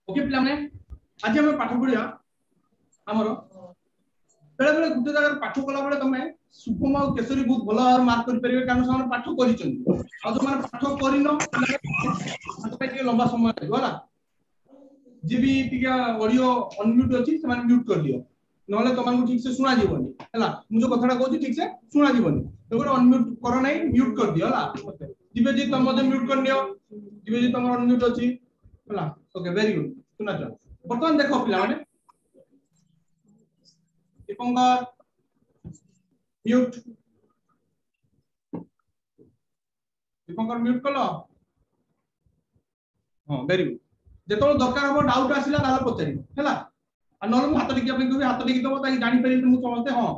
okay पिला माने आज हम पाठ पढ़िया हमर बेले बेले गुटे जगह पाठ कला बेले तमे शुभम और केशरी बहुत भलो और मार्क कर परिबे कारण से पाठ करिचन आ जो माने पाठ करिनो पाठ के लंबा समय लागो ना जे भी टिका ऑडियो अनम्यूट अछि से माने म्यूट कर दियो नहले तमन ठीक से सुना जीवनी हला मु जो कथाटा कहू ठीक से सुना जीवनी तो गोटे अनम्यूट करो नै म्यूट कर दियो हला दिबे जी तुम मते म्यूट कर दियो दिबे जी तुम अनम्यूट अछि हला ओके वेरी गुड सुना चल बर्तमान देखो पिला माने दीपंकर म्यूट दीपंकर म्यूट कलो हां वेरी गुड जेतो दरकार हो डाउट आसिला ताला पचारि हला आ नॉर्मल हाथ टिकिया पे भी हाथ टिकी दबो ताकि जानि पारि मु समझते हां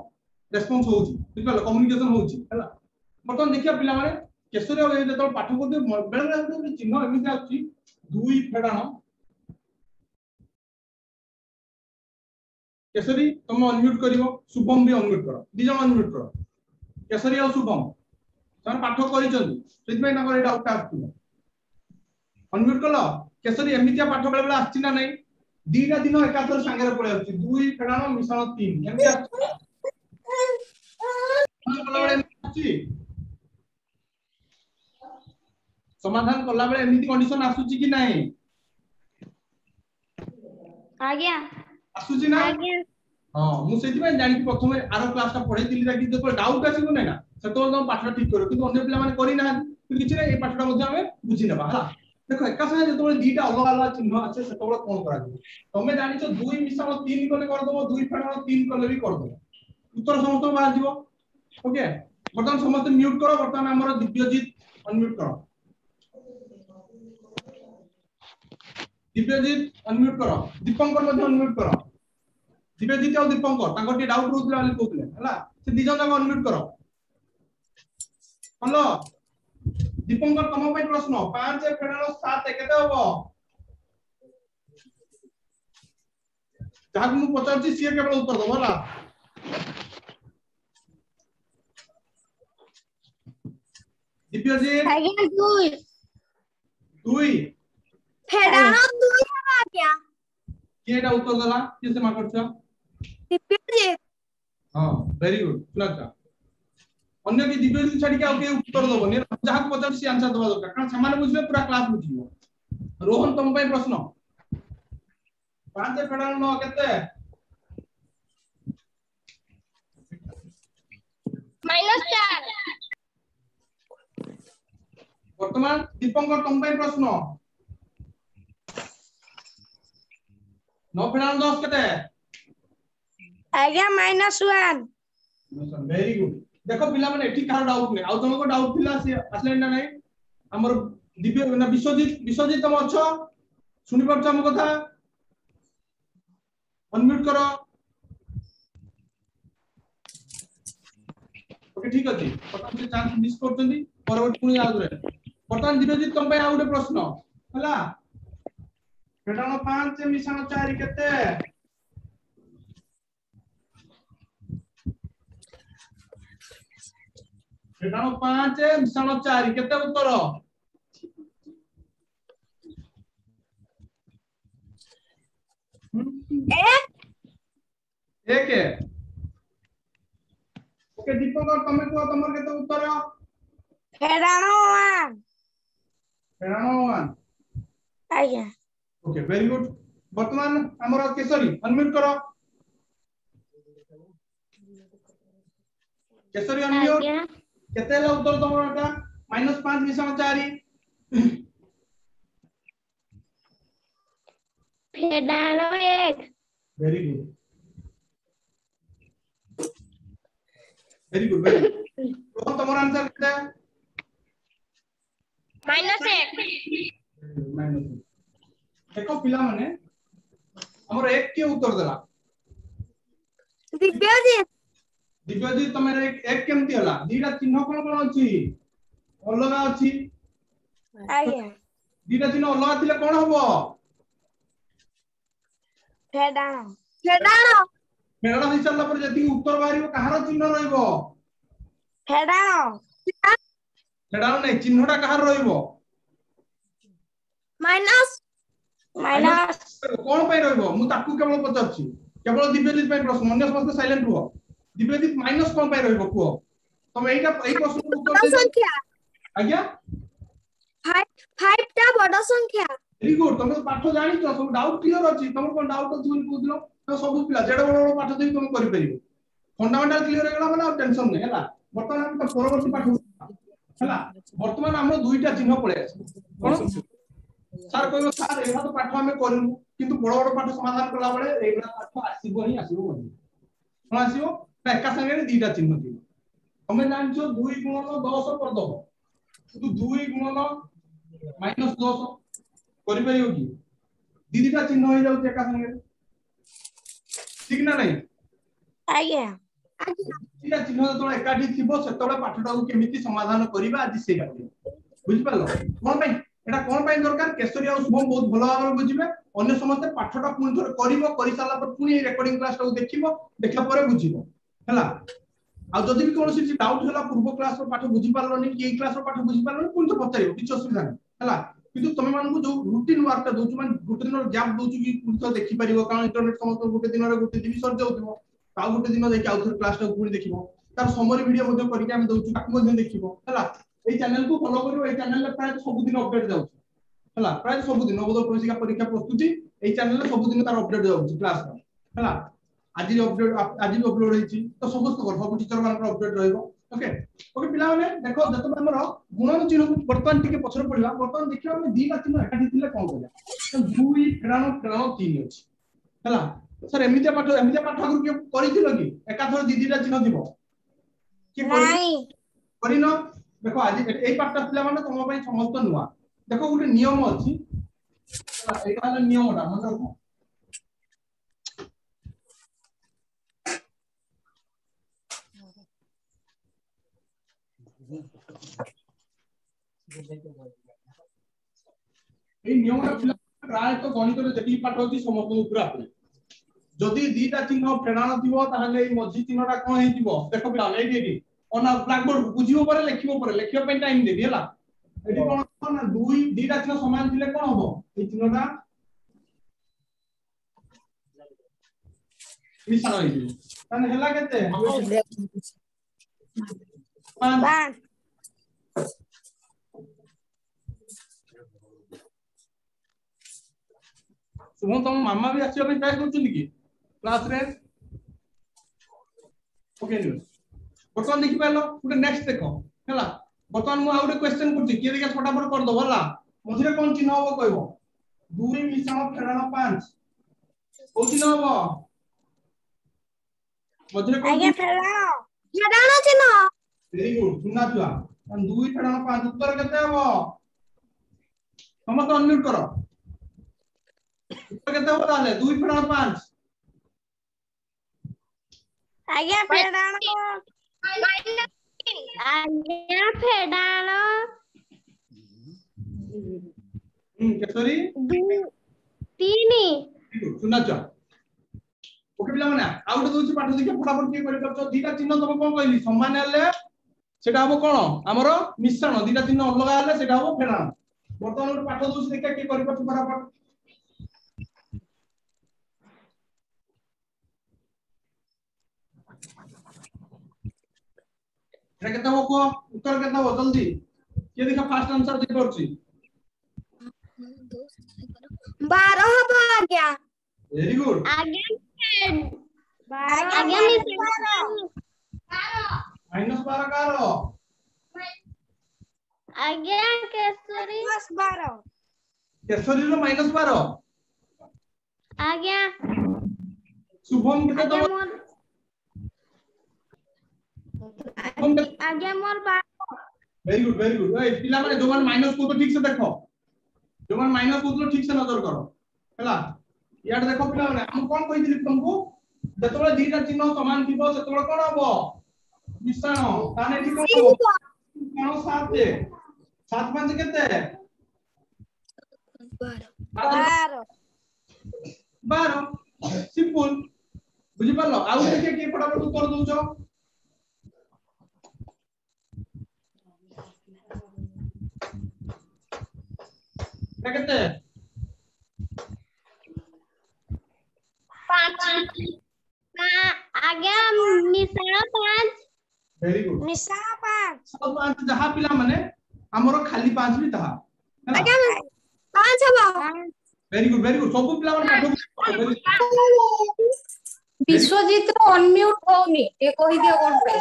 रेस्पॉन्स होउची बुझलो कम्युनिकेशन होउची हला बर्तमान देखिया पिला माने केशरी हो जेतो पाठ को बेले बेले चिन्ह एमिति आछि दुई फेडाण केशरी तुम अनम्यूट करिवो शुभम भी अनम्यूट करो दी जण अनम्यूट करो केशरी और शुभम तन पाठ करिचंदी सेति में ना करे डाउट आछि अनम्यूट कलो केशरी एमितिया पाठ बेले बेले आछि ना नै दीटा दिन एकाथर संगे पळे आछि दुई फेडाण मिश्रण तीन एमिति आछि समाधान कला बेले एमिति कंडीशन आसुची कि नाही आज्ञा आसुची ना आज्ञा हां मु सेति में जानि कि प्रथमे आरो क्लास ता पढै दिली कि जो डाउट आसी नै ना सेतो हम पाठ ठीक करो किंतु अन्य पिला माने करि ना किछि नै ए पाठटा मध्ये हमें बुझि नेबा हला देखो एका संगे जतो दीटा अलग अलग चिन्ह আছে সেতବେଳେ কোন করা যাবে তুমি জানিছো 2 মিশ্রণ 3 কলে कर दबो 2 फेडाण 3 कले भी कर दबो उत्तर समस्त बाहर जीवो ओके बर्तमान समस्त म्यूट करो बर्तमान हमर दिव्यजीत अनम्यूट करो दिव्यजीत अनम्यूट करो दीपंकर मध्ये अनम्यूट करो दिव्यजीत और दीपंकर तांको टी डाउट होतला वाली कहतले हला से दी जण अनम्यूट करो हेलो दीपंकर तम पे प्रश्न 5 फेडाण 7 केते होबो ताकु मु पचारछि सी केवल उत्तर दबो हला दिव्यजीत आज्ञा 2 फेडाण 2 हबा क्या केटा उत्तर दला किसे मा करछ दिव्यजीत हां वेरी गुड सुनाता अन्य के दिव्यजीत छाडी के के उत्तर दबो ने जहा को पचार सी आंसर दबा दरकार कारण समान बुझले पूरा क्लास बुझियो रोहन तुम पे प्रश्न 5 फेडाण 9 केते -4 वर्तमान दीपंकर तुम पे प्रश्न 9 फेडाण 10 केते आज्ञा -1 वेरी गुड देखो पिला माने एठी कार डाउट नै आ जण को डाउट थिला से असले ना नै हमर दिव्य ना विश्वजीत तुम अछो सुनि परछ हम कथा अनम्यूट करो ओके ठीक अछि पता से चांस मिस करछंदी परवर्ती पुनी आउ रे वर्तमान दिव्यजीत तुम पे आ उडे प्रश्न हला फेडाण 5 मिश्रण 4 केते फेडाण 5 मिश्रण 4 केते उत्तर एक ओके दीपंकर तमे को तमर केते उत्तर फेडाण 1 फेडाण 1 आज्ञा ओके वेरी गुड वर्तमान हमर केशरी अनम्यूट करो केशरी अनम्यूट केते ला उत्तर तमरटा -5 मिश्रण 4 फेडाण 1 very good very good very तो तमर आंसर केते -1 देखो पिला माने हमर एक के उत्तर देला दिव्यजीत तमर एक केमती हला दीटा चिन्ह कोन कोन अछि अलगा अछि आज्ञा दीटा चिन्ह अलगा थिले कोन हबो फेडाण फेडाण हिसाब ला पर जति उत्तर बाहरिबो कहार चिन्ह रहइबो फेडाण फेडाण नै चिन्हटा कहार रहइबो माइनस माइनस कोन पय रहइबो मु ताकू केवल पचारछि केवल दिव्यजित पय प्रश्न अन्य समस्त साइलेंट हुआ दिव्यजित माइनस कोन पय रहइबो को तुम एटा एई प्रश्न के उत्तर दे संख्या आज्ञा 5 टा बड़ संख्या वेरी गुड तुम पाठ जानि छ सब डाउट क्लियर अछि तुम कोन डाउट अछि बोल बुझलो तो सब पिला जेडा बड़ बड़ पाठ देबी तुम करि परिबो फंडामेंटल क्लियर हेला माने टेंशन नै हैला वर्तमान हम परवर्ती पाठ हैला वर्तमान हम दुईटा चिन्ह पळे अछि कोन सर कहबो सर एहा तो पाठ हमें करिनु किंतु बड़ बड़ पाठ समाधान करला बेले एइबा पाठ आसीबो ही आसीबो बोली कोन आसीबो एका संगे दुईटा चिन्ह दिबो हमें जानछो 2 गुणन 10 कर दबो किंतु 2 गुणन -10 करि परियो की दीदीटा चिन्ह होई जाउ एका संगे ठीक ना नहीं आज्ञा दीदीटा चिन्ह तो एकाठी थिबो सेतबे पाठटा को केमिति समाधान करिबा आज सेटा बुझि पालो कोन पय एटा कोन पय दरकार केसरी आ शुभम बहुत भलो भाबरे बुझिबे अन्य समस्त पाठटा पुनी थोर करिवो करि साला पर पुनी रेकॉर्डिंग क्लास टा देखिबो देखला परे बुझिबो हैला आ जदि भी कोनोसी डाउट होला पूर्व क्लास रो पाठ बुझि पारलोनी कि एई क्लास रो पाठ बुझि पारलोनी पुनी तो पचारिबो किछ असुविधा नै हैला किंतु तमे मानकु जो रूटीन वर्क टा दोछु मान गुटे दिन गैप दोछु कि पुनी तो देखि परिबो कारण इंटरनेट समस्त गुटे दिन रे गुटे जीबी सर जाउथिबो ता गुटे दिन देखि आउथर क्लास टा पुनी देखिबो तार समरी वीडियो मध्ये करिके हम दोछु ताकु मध्ये देखिबो हैला एई चैनल को फॉलो करिवो एई चैनल रे प्राय सब दिन अपडेट जाउछ हैला प्राय सब दिन नवोदय प्रवेशिका परीक्षा प्रस्तुति एई चैनल रे सब दिन तार अपडेट जाउछ क्लास रा हैला आज अपडेट आज भी अपलोड होईची तो समस्त कर सब टीचर मान अपडेट रहइबो ओके ओके पिला माने देखो जत हमर गुणन चिन्ह वर्तमान टिके पछर पड़िला वर्तमान देखियो हम दीटा चिन्ह एकाठी थिले कोन करिया तो 2 फेडानो फेडानो 3 अछि हैला सर एमितिया पाठ आगु के करिथिलो कि एका थोर दीदीटा चिन्ह दिबो कि नहीं करिनो देखो आज एई पाठटा पिला माने तम पय समस्त नुवा देखो गुटे नियम अछि हैला एटा हला नियमटा मन रखो এই নিয়মটা প্রায় তো গণিতরে যেটি পাঠ হচ্ছে সমস্ত উপরে আপনি যদি দুইটা চিহ্ন ফেরানো দিব তাহলে এই মঝি চিহ্নটা কোন হই দিব দেখো পিলা এইটি অন ব্ল্যাক বোর্ড বুঝিবো পরে লেখিবো পে টাইম দেবি হলা এটি কোন না দুইটা চিহ্ন সমান দিলে কোন হবে এই চিহ্নটা মিশন হই যাবে তাহলে হেলা কেতে 5 शुभम तुम मामा भी आछियो पे ट्राई करछुनी कि क्लास रे ओके न्यूज बर्तमान देखि पालो गुटे नेक्स्ट देखो हैला बर्तमान मु आउटे क्वेश्चन करछि के देखा फटाफट कर दो होला मझिरे कोन चिन्ह होबो कहबो 2 मिश्रण फेडाण 5 ओ चिन्ह होबो मझिरे कोन आज्ञा फेडाण चिन्ह वेरी गुड सुना छुआ 2 फेडाण 5 उत्तर केते होबो समस्त अनम्यूट करो उत्तर केते होबो ताले 2 फेडाण 5 आज्ञा फेडाण आज्ञा फेडाण केसरी 3 सुना छुआ ओके पिला माने आउट दोछि पाठ देखि फटाफट के करि करछो दीटा चिन्ह तब कोन कहली समान हेले सेटा हबो कोन हमरो मिश्रण दीटा चिन्ह अलग हेले सेटा हबो फेडाण वर्तमान पाठ दोछि देखा के करि करछो फटाफट एटा केते हो को उत्तर केते हो जल्दी के देखा फास्ट आंसर दे परछि 12 हबो आज्ञा वेरी गुड आज्ञा आज्ञा -12 कारो आज्ञा केसरी -12 केसरी रो -12 आज्ञा शुभम केते तो आज्ञा मोर 12 वेरी गुड ए पिला माने जो मान माइनस को तो ठीक से देखो जो मान माइनस को तो ठीक से नजर करो हैला यार देखो पिला माने हम कोन कहिदिली तुमको जतबे दीटा चिन्ह समान थिबो सेतबे कोन हबो मिश्रण ताने ठीक हबो कोन 7 5 केते 12 सिंपल बुझि पालो आउ के फटाफट उत्तर दउछो केते 5 आज्ञा मिसाल 5 वेरी गुड मिसाल 5 सब 5 जहा पिला माने हमरो खाली 5 भी तहा आज्ञा 5 हबो वेरी गुड सब पिला माने पाठ विश्वजीत रो अनम्यूट होउनी ए कहि दियो कोन पे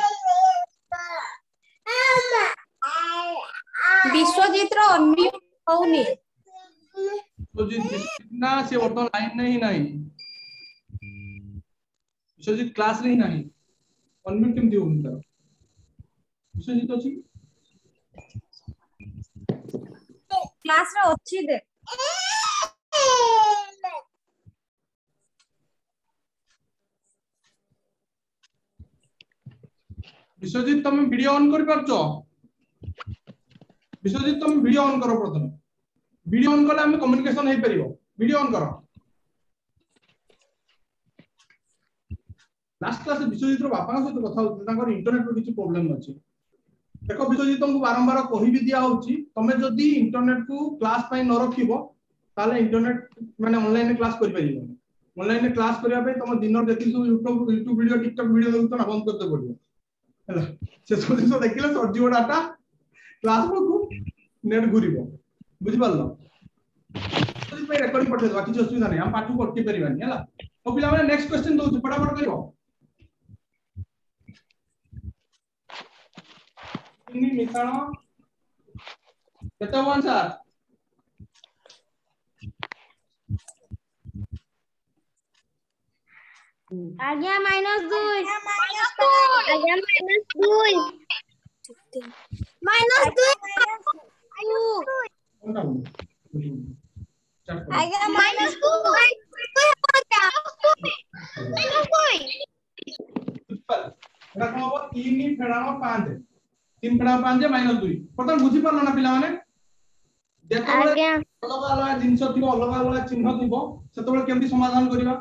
विश्वजीत रो अनम्यूट होउनी विश्वजीत ना से ऑटो लाइन नहीं विश्वजीत क्लास नहीं अनम्यूट केम दियो उनका विश्वजीत अछि क्लास रे अछि दे विश्वजीत तुम वीडियो ऑन कर परछो विश्वजीत तुम वीडियो ऑन करो प्रथम वीडियो ऑन करले हम कम्युनिकेशन हे परिबो वीडियो ऑन करो लास्ट क्लास विश्वजीत रो बापा सहित कथा होत तांकर इंटरनेट रो किछि प्रॉब्लम अछि देखो विश्वजीत तुमको बारंबार कहि भी दिया होछि तमे जदी इंटरनेट को क्लास पय न रखिबो ताले इंटरनेट माने ऑनलाइन क्लास करि परिबो ऑनलाइन क्लास करिया पे तुम दिन देखि यूट्यूब वीडियो टिकटॉक वीडियो देखु तो बंद करते पड़िबो हला से सब दिन देखिले सरजियो डाटा क्लास को नेट घुरिबो बुझि पारलो तो पे रेकॉर्डिंग पठे दो किछि असुविधा नै हम पाठ को करते परिबानी हला तो पिला माने नेक्स्ट क्वेश्चन दउ फटाफट करियो इनी मिसाल केते वन सर आज्ञा -2 आज्ञा -2 आज्ञा -2 एटा कोन हो 3 फेडानो 5 3 फेडानो 5 -2 प्रथम बुझि पारलो ना पिला माने देखो आज्ञा अलग अलग जिंस थिबो अलग अलग चिन्ह थिबो सेतबेले केमति समाधान करिबा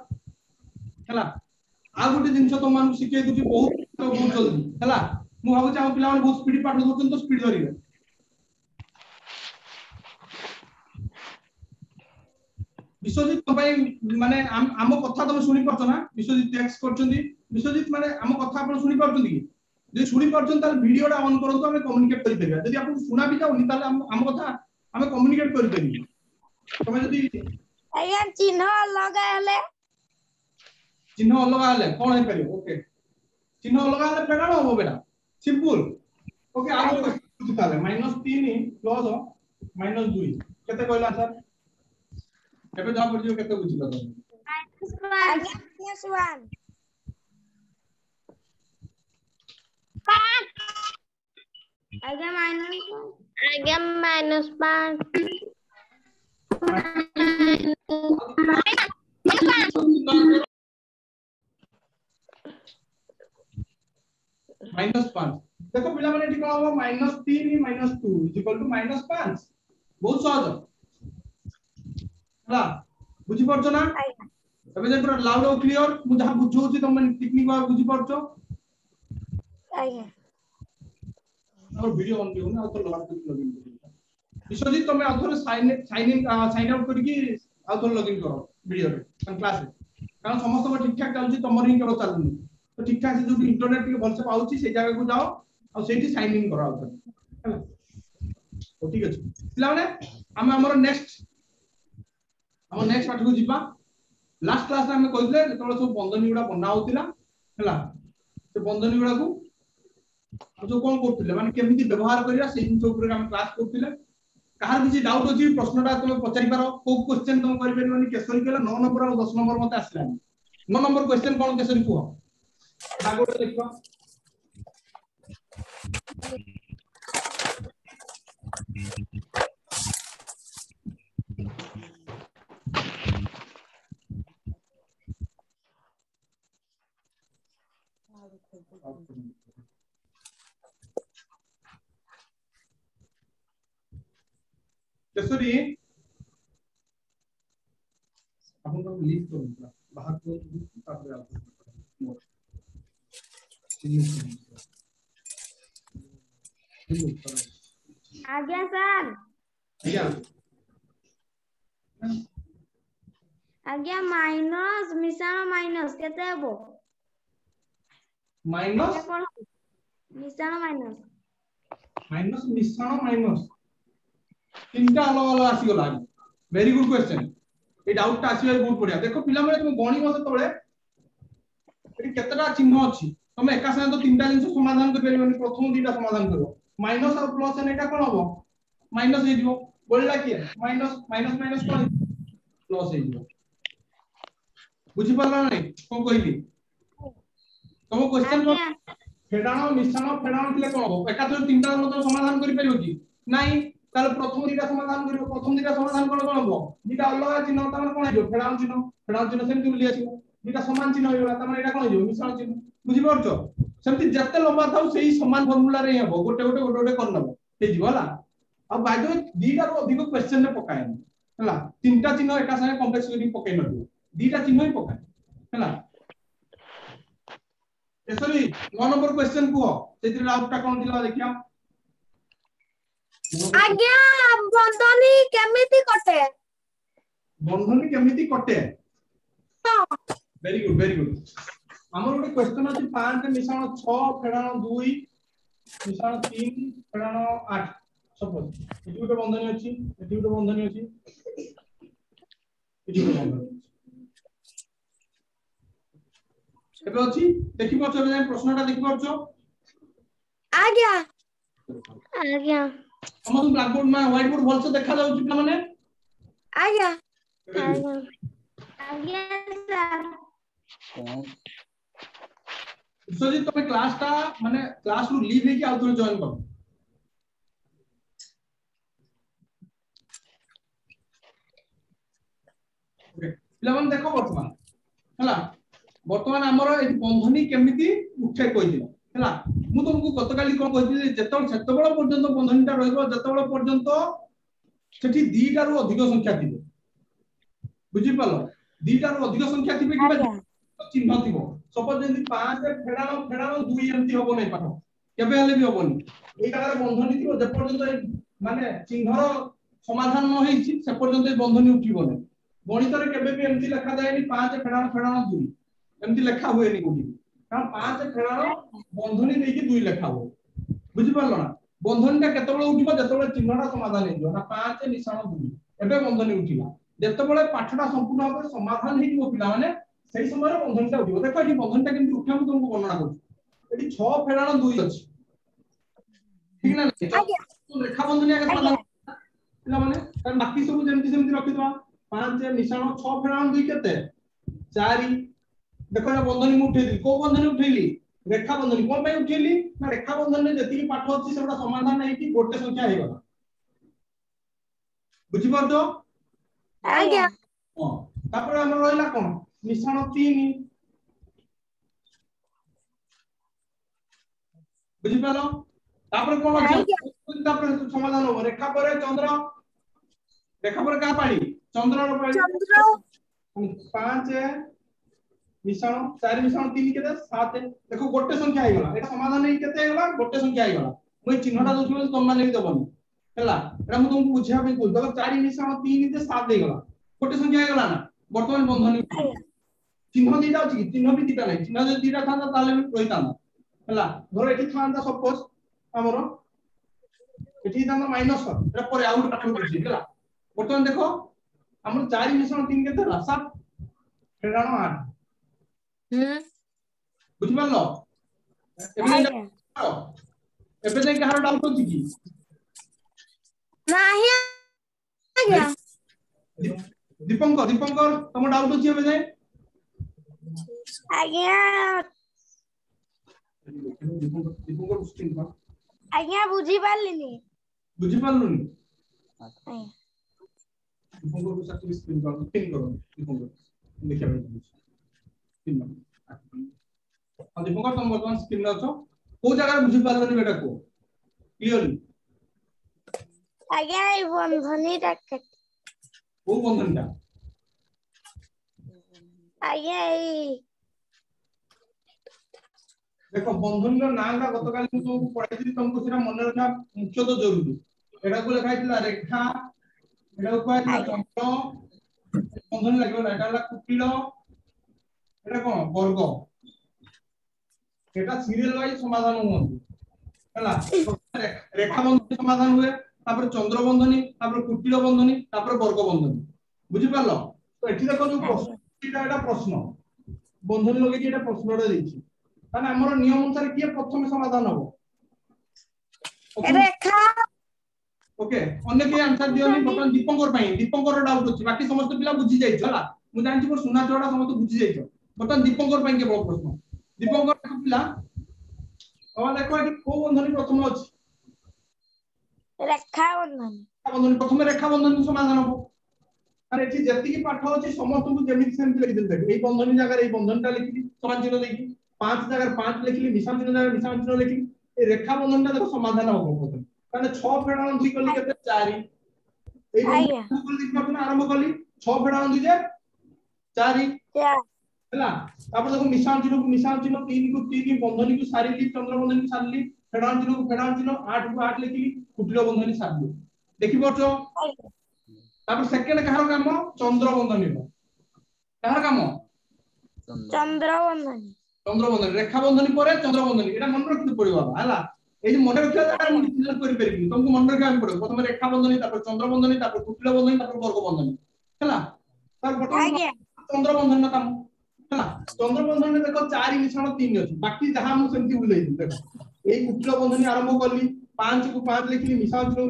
हला आ गुटे जिंस तो मान सिखे दुची बहुत जल्दी हला मु भाबु चाहो पिला माने बहुत स्पीड पाठ होतन तो स्पीड धरिबे विश्वजीत तो भाई माने हम कथा तुम सुनी परछो ना विश्वजीत टेक्स्ट करछंदी विश्वजीत माने हम कथा आपण सुनी परछंदी कि जे सुनी परछन ताल वीडियोटा ऑन करंतो हम कम्युनिकेट करि परिबा यदि आपण सुना भी जाउ नि ताल हम कथा हम कम्युनिकेट करि परिबी तमे यदि आज्ञा चिन्ह लगा हले कोन हे परिबो ओके चिन्ह अलग हले फेडानो हो बेटा सिंपल ओके आ क्वेश्चन ताले -3 प्लस -2 केते कहला सर केबे जा परजियो केते बुझिलो तमे -1 आज्ञा -5 -5 देखो पिला माने ठीक हो -3 -2 -5 बहुत सहज हला बुझि परछो ना तबे जे पूरा लाउड और क्लियर मु जहा बुझौछि तुम टेक्निक और बुझि परछो आज्ञा और वीडियो ऑन दियो ना तो लॉगिन विश्वजीत तुम आउथर साइन आउट करके आउथर लॉगिन करो वीडियो रे क्लास रे कारण समस्त ठीक ठाक चलछि तमर ही केवल चालुनी तो ठीक ठाक से जो इंटरनेट के भलसे पाउछि से जगह को जाओ और सेठी साइन इन करो आउथर हला तो ठीक अछि पिला माने हम हमर नेक्स्ट पाठ को जिबा लास्ट क्लास में हम कहितले जेतबे सब बंधनी गुडा बना होतिला हला से बंधनी गुडा को हम जो कोन करतिले माने केमिति व्यवहार करिया से जिंस ऊपर हम क्लास करतिले कहार किछि डाउट अछि प्रश्नटा तुम पचारि पारो को क्वेश्चन तुम करि परिबनी केसरी केला 9 नंबर और 10 नंबर मते आसला 9 नंबर क्वेश्चन कोन केसरी को आगो देखो केसरी अपन को लीव करूंगा बाहर को तापर आज्ञा सर आज्ञा आज्ञा माइनस मिश्रण माइनस केते हेबो माइनस आज्ञा कोन मिश्रण माइनस माइनस मिश्रण माइनस तीनटा अलग अलग आसी गला very good question a doubt आसी बहुत बढ़िया देखो पिला माने तुम गणी मते तळे एटी केतेटा चिन्ह अछि तुम एका संगे तो तीनटा जिंस समाधान कर परिबनी प्रथम दीटा समाधान करो माइनस और प्लस एटा कोन हबो माइनस हे दिबो बोलला कि माइनस माइनस माइनस कोन प्लस हे दिबो बुझी पारला नै कोन कहली तुम क्वेश्चन आज्ञा फेडाण मिश्रण फेडाण थिले कोन हबो एका तो तीनटा मते समाधान करि परिबो कि नाही ताले प्रथम दीटा समाधान करियो प्रथम दीटा समाधान कोन हबो दीटा अलग चिन्ह त कोन हेजो फेडाण चिन्ह सेमति बुली आसीबो दीटा समान चिन्ह होइला त एटा कोन हेजो मिश्रण चिन्ह बुझी परछो सेमति जत्ते लंबा थाउ सेही समान फार्मूला रे हबो गोटे गोटे गोटे गोटे कर नबो हे जिवो हला अब बाय द वे दीटा रो अधिक क्वेश्चन रे पकाय हला तीनटा चिन्ह एका संगे कॉम्प्लेक्स करी पकाय नबो दीटा चिन्ह ही पकाय हला सॉरी 9 नंबर क्वेश्चन को सेतिर आउटटा कोन दिला देखिया आज्ञा बंधनी केमिति कटे बंधनी केमिति कटे वेरी गुड हमर ଗୋଟେ क्वेश्चन अछि 5 मिश्रण 6 फेडाण 2 मिश्रण 3 फेडाण 8 सपोज एटी ଗୋଟେ बंधनी अछि एटी ଗୋଟେ बंधनी अछि एटी ଗୋଟେ बंधनी केबे अछि देखि परछो बे प्रश्नटा देखि परछो आज्ञा आज्ञा हम ब्लैक बोर्ड में व्हाइट बोर्ड भलसे देखा जाउछि पिला माने आज्ञा आज्ञा आज्ञा सर सो जी तुम क्लास ता माने क्लास रु लीव हे कि आउ थोड़े जॉइन करो ओके पिला मन देखो वर्तमान हला वर्तमान हमर ए बंधनी केमिति उठे कहि दिला हला मु तुमको गतकाली कोन कहितली जेतल सेतबळ पर्यंत बंधनीटा रहइबो जेतबळ पर्यंत सेठी दीटा रु अधिक संख्या थिबो बुझि पालो दीटा रु अधिक संख्या थिबे कि चिन्ह थिबो सपोज जदी 5 फेडाण फेडाण 2 एमती होबो नै पाठो केबे हले भी होबोनी एई जागा बंधनी थिबो जे पर्यंत माने चिन्हर समाधान न हेछि से पर्यंत बंधनी उठिबो नै गणित रे केबे भी एमती लिखा जायनी 5 फेडाण फेडाण 2 एमती लिखा हुएनी कोठी कारण 5 फेडाण बंधनी देकी 2 लिखा हो बुझि पारलो ना बंधनीटा केतबेले उठिबो जेतबेले चिन्हटा समाधान हेजियो ना 5 मिश्रण 2 एबे बंधनी उठिला जेतबेले पाठटा संपूर्ण भाबे समाधान हेजिबो पिला माने सेही समय बंधनीटा उठिबो देखो एठी बंधनीटा केमति उठा हम तुमको वर्णना करू एठी 6 फेडाण 2 अछि ठीक ना तो रेखा बंधनी आगे समाधान पिला माने कारण बाकी सब जेमति जेमति रखिदवा 5 मिश्रण 6 फेडाण 2 केते 4 देखो ना बंधनी मु उठेली को बंधनी उठेली रेखा बंधनी कोन पे उठेली ना रेखा बंधन रे जति पाठ अछि सेटा समाधान है कि गोटे संख्या हे गला बुझि परतो आज्ञा हां तापर हमर रहला कोन मिश्रण 3 बुझि पालो तापर कोन अछि तापर समाधान हो रेखा पर चंद्र रेखा पर का पाड़ी चंद्र रो पाड़ी चंद्र 5 मिश्रण 4 मिश्रण 3 केते 7 देखो गोटे संख्या आइ गला एटा समाधान नै केते गला गोटे संख्या आइ गला मोय चिन्हटा दोछि तुम माने भी दबनी हला एटा मु तुमको बुझिया पे कहू देखो 4 मिश्रण 3 ते 7 दे गला गोटे संख्या आइ गला ना वर्तमान बंधनी चिन्ह दीटा अछि चिन्ह भी दीटा नै चिन्ह जे दीटा थांदा ताले भी रहिता हला धर एठी थांदा सपोज हमरो एठी थांदा माइनस एटा पर आउट पाठ करछि हला वर्तमान देखो हमर 4 मिश्रण 3 केते हला 7 फेडाण 8 बुझि पारलो एबे नै कहार डाउट होछि की नाही आज्ञा दीपंकर तुम डाउट होछि एबे नै आज्ञा दीपंकर स्क्रीन पर आज्ञा बुझी पारलिनी बुझि पारलुनी दीपंकर को साथ स्क्रीन पर पिन करो दीपंकर देखिया पिन हां दीपंकर तुम वर्तमान स्क्रीन रे अछो को जगह बुझि पारलुनी बेटा को क्लियरली आज्ञा ए बंधनी रखे को बंधनटा आज्ञा ए देखो बंधन रो नामटा गतकाल मु तुमको पढाइଥିଲି तुमको सेटा मन रखा मुख्य तो जरूरी एटा को लिखा हैतिला रेखा एटा को कहैतिला चंद्र बंधनी लागो ना एटा कुटिल एटा कोन वर्ग एटा सीरियल वाइज समाधान होंगे हला रेखा बंधनी समाधान हुए तापर चंद्र बंधनी तापर कुटिल बंधनी तापर वर्ग बंधनी बुझि पारलो तो एठी देखो जो प्रश्न एटा प्रश्न बंधनी लगे कि एटा प्रश्नटा देछि ताने हमर नियम अनुसार किए प्रथम समाधान हो रेखा ओके अन्य के answer Deoni button Dipankar doubt अछि बाकी समस्त पिला बुझि जाइछ हला मु जानछि पर सुना छोड़ा समस्त बुझि जाइछ बटन दीपंकर के केवल प्रश्न दीपंकर पिला अब देखो एठी को बंधनी प्रथम अछि रेखा बंधन बंधनी प्रथम रेखा बंधनी समाधान हो अरे एठी जति की पाठ अछि समस्त को जेमिति सेम लिखि देल देख एई बंधनी जगह एई बंधनटा लिखि समान चिन्ह देखि पांच जगह पांच लिखिली निशान चिन्ह जगह निशान चिन्ह लिखिली ए रेखा बंधनटा देखो समाधान हो प्रथम माने 6 फेडाण 2 कली केते 4 एई बंधन को लिखि अपन आरंभ कली 6 फेडाण 2 जे 4 ହେଲା तापर देखो निशान चिन्ह 3 को 3 बंधनी को सारिली चंद्र बंधनी को सारिली फेडाण चिन्ह 8 को 8 लिखिली कुटिल बंधनी सारिली देखि पछो तापर सेकंड कहार काम चंद्र बंधनी रो कहार काम चंद्र बंधनी रेखा बंधनी परे चंद्र बंधनी एटा मन रखते पड़िबा हला ए जे मन रखिया जागा मु डिसिजन करि परिबी तुमको मन रखिया पड़ो प्रथम रेखा बंधनी तापर चंद्र बंधनी तापर कुटिल बंधनी तापर वर्ग बंधनी हला तार बटन चंद्र बंधनी काम हला चंद्र बंधनी देखो 4 मिश्रण 3 अछि बाकी जहां मु सेमति बुलै देखो एई कुटिल बंधनी आरंभ करली 5 को 5 लिखली मिश्रण 4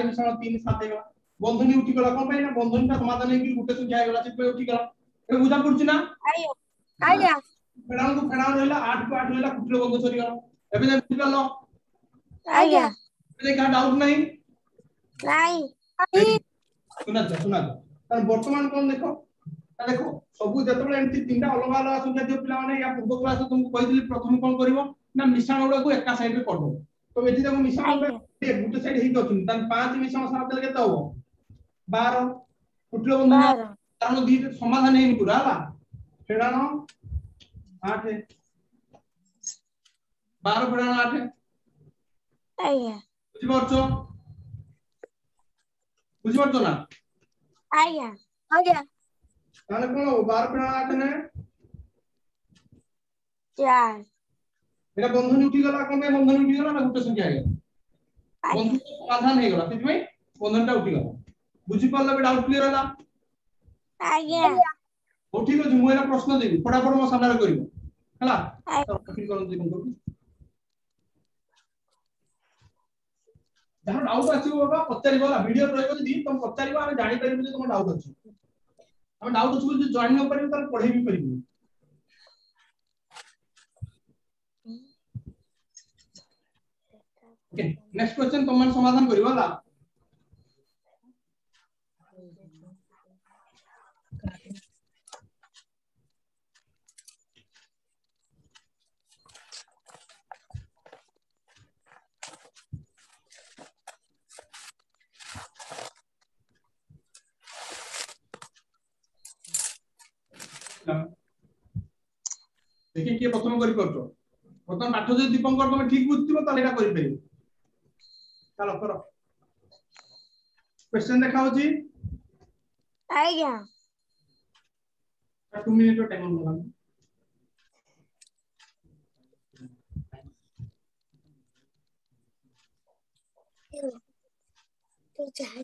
मिश्रण 3 7 हेगा बंधनी उठी गला कोन ना बंधनी का समाधान है कि गुटे संख्या हेगला से पे उठी गला ए बुझा पड़छ ना आज्ञा फेडाण को फेडाण रहला 8 को 8 रहला कुटिल बंध सरी गला एबे जे बुझी गलो आज्ञा एबे का डाउट नहीं नहीं सुना तर वर्तमान कोन देखो देखो सब जतबे एंटी तीनटा अलग अलग संख्या दियो पिला माने या पूर्व क्लास तुमको कहि दिली प्रथम कोन करिवो ना मिश्रण उडा को एका साइड रे करदो तो एठी देखो मिश्रण उडा गुटे साइड ही गछन तन 5 मिश्रण साथ देले केते हो 12 कुटिल बंधन तानो दी समाधान हेनी पूरा हला फेडाण 8 12 फेडाण 8 बुझि परछो ना आज्ञा ताने कोन 12 फेडाण 8 ने 4 एटा बंधनी उठी गला कोन बंधनी उठी गला ना गुटे संख्या है बंधन समाधान हे गला सेति में बंधनटा उठी गला बुझि परला बे डाउट क्लियर होला हो ठीक अछि मु एना प्रश्न देबी फटाफट मो सामने करिवो हला तो कठिन करन दिबो जहां डाउट आछिबो बाबा पचारिबो ला वीडियो प्रयोग जदी तुम पचारिबो हम जानि परिबो जे तुम डाउट अछि हम डाउट अछि जे जॉइन न परिबो त पढै भी परिबो ओके नेक्स्ट क्वेश्चन तुम मन समाधान करिवो ला देखि के प्रथम करि परतो प्रथम पाठ जे दीपंकर तुम ठीक बुझतिबो त एटा करि परिबो चलो करो क्वेश्चन देखा होची आज्ञा 2 मिनिट टाइम लगा तो चाहे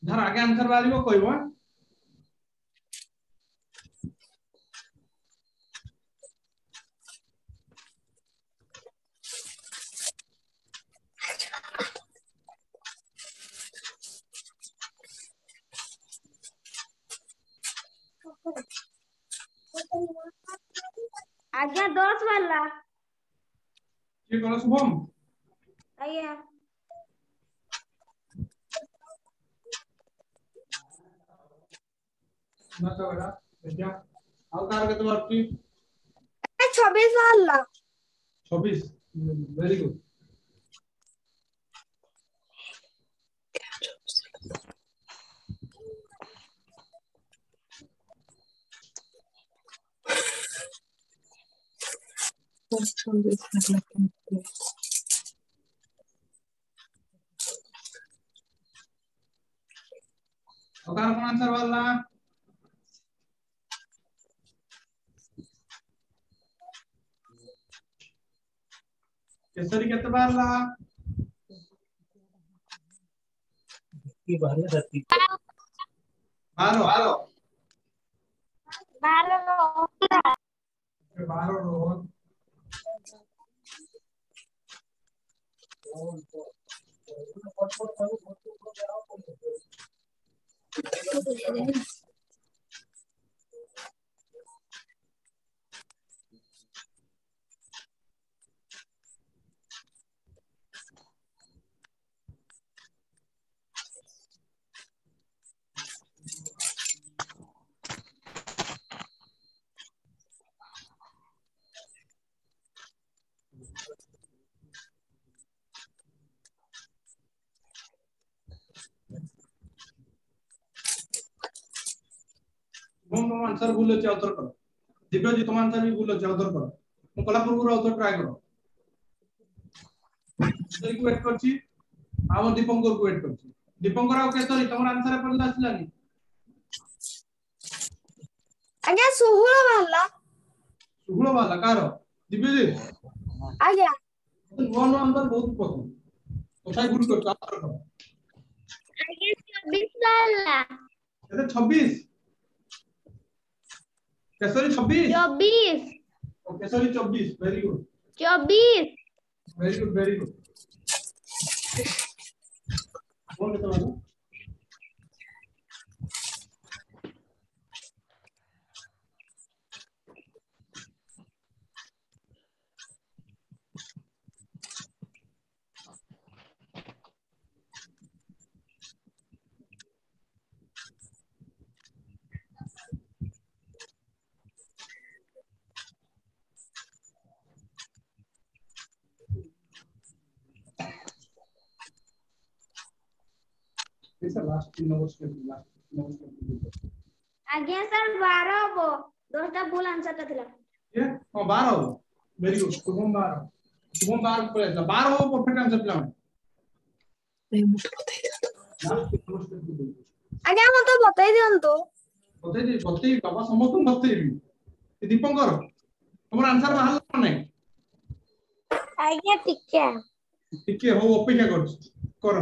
जार आगे आंसर बाहर कहब आज्ञा 10 वाला किए कल शुभम आज्ञा ना तो बेटा देखिया आउ कार केते बारती 26 वाला 26 वेरी गुड और कार कौन आंसर वाला केसरी केते बारला बाहर रहती 12 12 12 रोज तुम आंसर भूल अछि आउटर करो दिव्य जी तुम आंसर भी भूल अछि आउटर करो मु कला पूर्व आउटर ट्राई करो केसरी को वेट करछि आम दीपंकर को वेट करछि दीपंकर आ केसरी तुम आंसर पड़ला आसलानी आज्ञा 16 वाला सुहुल वाला कार दिव्य जी आज्ञा नो नो आंसर बहुत पसंद तथाई भूल कर आउटर करो आज्ञा 24 वाला एते 26 केसरी 26 24 और Kesari 24 very good 24 very good कौन केते वाला ऐसा last 3 number step last number step आज्ञा सर 12 हबो 10टा भूल आंसर ता थिला ये हां 12 हो वेरी गुड शुभम 12 पे 12 हो परफेक्ट आंसर पिला लास्ट 3 नंबर स्टेप आज्ञा मते बतै दियंतो बतई बाबा समस्त बतई दीपंकर तुम आंसर बाहर नहीं आज्ञा टिके हो अपेक्षा करो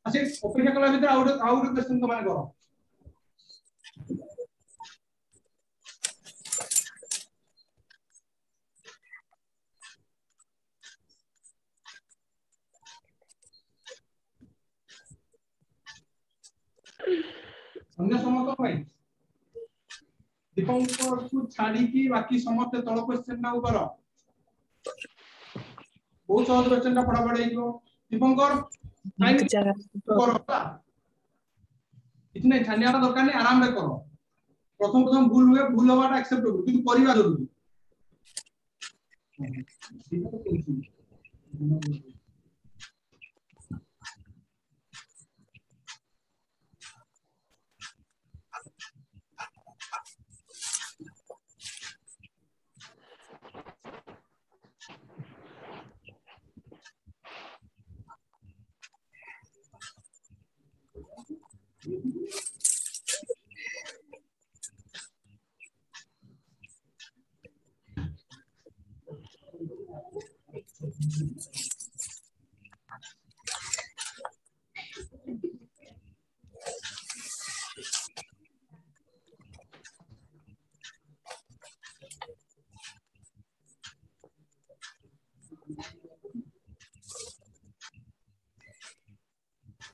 अच्छा अपेक्षा कला भीतर आउट क्वेश्चन तो माने करो अन्य समस्त भाई दीपंकर को छाड़ी की बाकी समस्त तळ क्वेश्चन ना करो बहुत सहज क्वेश्चन टा पढ़ा पड़े दीपंकर टाइम करो इतने छानिया दरकार नहीं आराम से करो प्रथम भूल हुए भूल हवाटा एक्सेप्टेबल किंतु परिवार जरूरी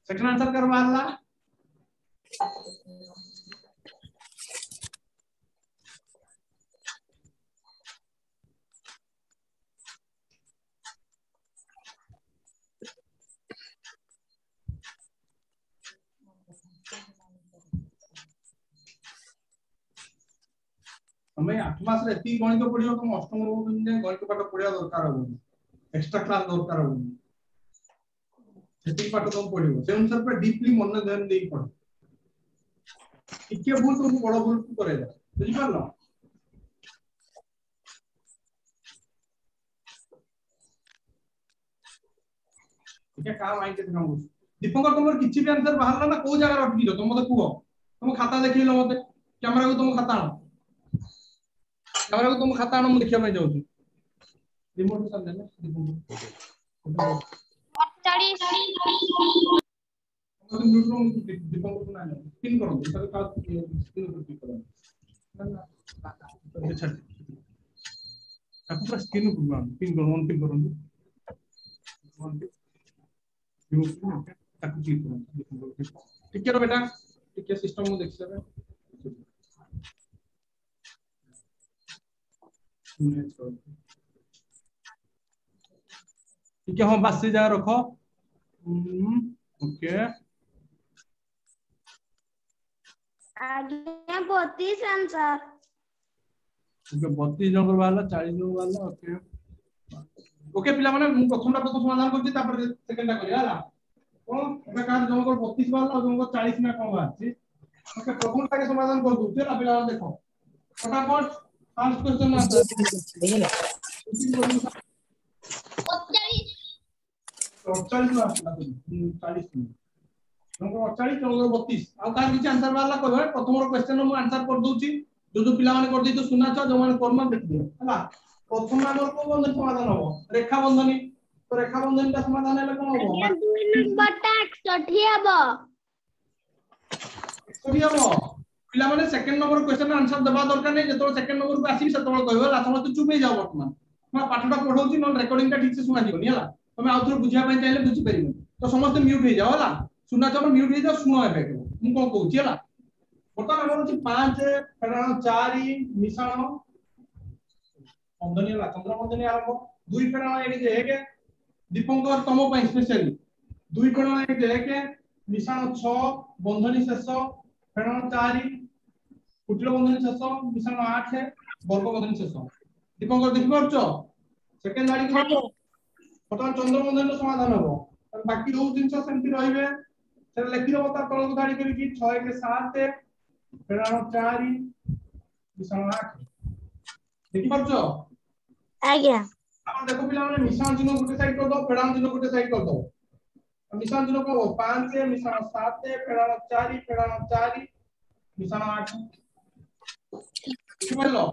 सेकंड आंसर कर बाहरला हमें 8 मास रे एती गणित पढियो तुम अष्टम रो गणित पाठ पढिया दरकार हो एक्स्ट्रा क्लास दरकार हो एती पाठ तुम पढियो से अनुसार पे डीपली मन ध्यान देई पढ इके भूल तुम बड़ भूल करे जा बुझि पारलो इके काम आई के काम दीपंकर तुमर किछि भी आंसर बाहरला ना को जगह अटकिलो तुम मते कुहो तुम खाता देखिलो मते कैमरा को तुम खाता आनो कैमरा को तुम खाता आनो मु देखिया में जाउछी रिमोट से ले दीपंकर 40 म्यूट रूम दीपंकर को ना पिन करो इसे का स्क्रीन पर क्लिक करो ना छट आपको स्क्रीन पर पिन करो ऑन पिन करो ऑन रिमोट ताकू क्लिक करो ठीक है बेटा ठीक है सिस्टम में देख सकते ठीक है हम बस से जगह रखो ओके आगे 32 आंसर ओके 32 जन को वाला 40 जन वाला ओके ओके पिला माने मु प्रथमटा तो समाधान करछि तापर सेकंडटा करिया हला कोन एटा कार जन को 32 वाला और जन को 40 ना कोन बाछि ओके प्रथमटा के समाधान कर दू चला पिला देखो फटाफट फर्स्ट क्वेश्चन आंसर 48 आसला 40 नंबर 48 नंबर 32 आ कार किछ आंसर वाला कहबे प्रथम क्वेश्चन मु आंसर कर दूची जो पिला माने कर दै तो सुना छ जो माने कर्म देख दियो हला प्रथम नंबर को बंधन समाधान हो रेखा बंधनी तो रेखा बंधन का समाधान है कोन हो आगे 2 नंबर टा 61 हेबो 61 हो पिला माने सेकंड नंबर क्वेश्चन आंसर देबा दरकार नै जेतो सेकंड नंबर को आसी सेतो कहबो ला समस्त चुप हे जाओ वर्तमान मैं पाठटा पढौची न रिकॉर्डिंग का ठीक से सुना दियो हला तमे आउथरो बुझिया पय चाहिले बुझि परिबो तो समस्त म्यूट हे जाओ हला सुना छ म्यूट हे जाओ सुनो एबे मु कोन कहूची हला बर्तमान हमर अछि 5 फेराण 4 मिश्रण बंधनी हला चंद्र बंधनी आरंभ 2 फेराण एक जे हेके दीपंकर तम पय स्पेशली 2 फेराण एक जे हेके मिश्रण 6 बंधनी शेष फेराण 4 कुटिल बंधनी शेष मिश्रण 8 है वर्ग बंधनी शेष दीपंकर देखि परछो सेकंड गाड़ी को बर्तमान चंद्र बंधनी समाधान हो बाकी दो दिन से सेमति रहिबे से लेखि दो ता तळ गाड़ी करी कि 6 के 7 फेराण 4 मिश्रण 8 देखि परछो आज्ञा आप देखो पिला माने मिश्रण चिन्ह गुटे साइड कर दो फेराण चिन्ह गुटे साइड कर दो मिश्रण चिन्ह को 5 मिश्रण 7 फेराण 4 फेराण 4 मिश्रण 8 ठीक बोलो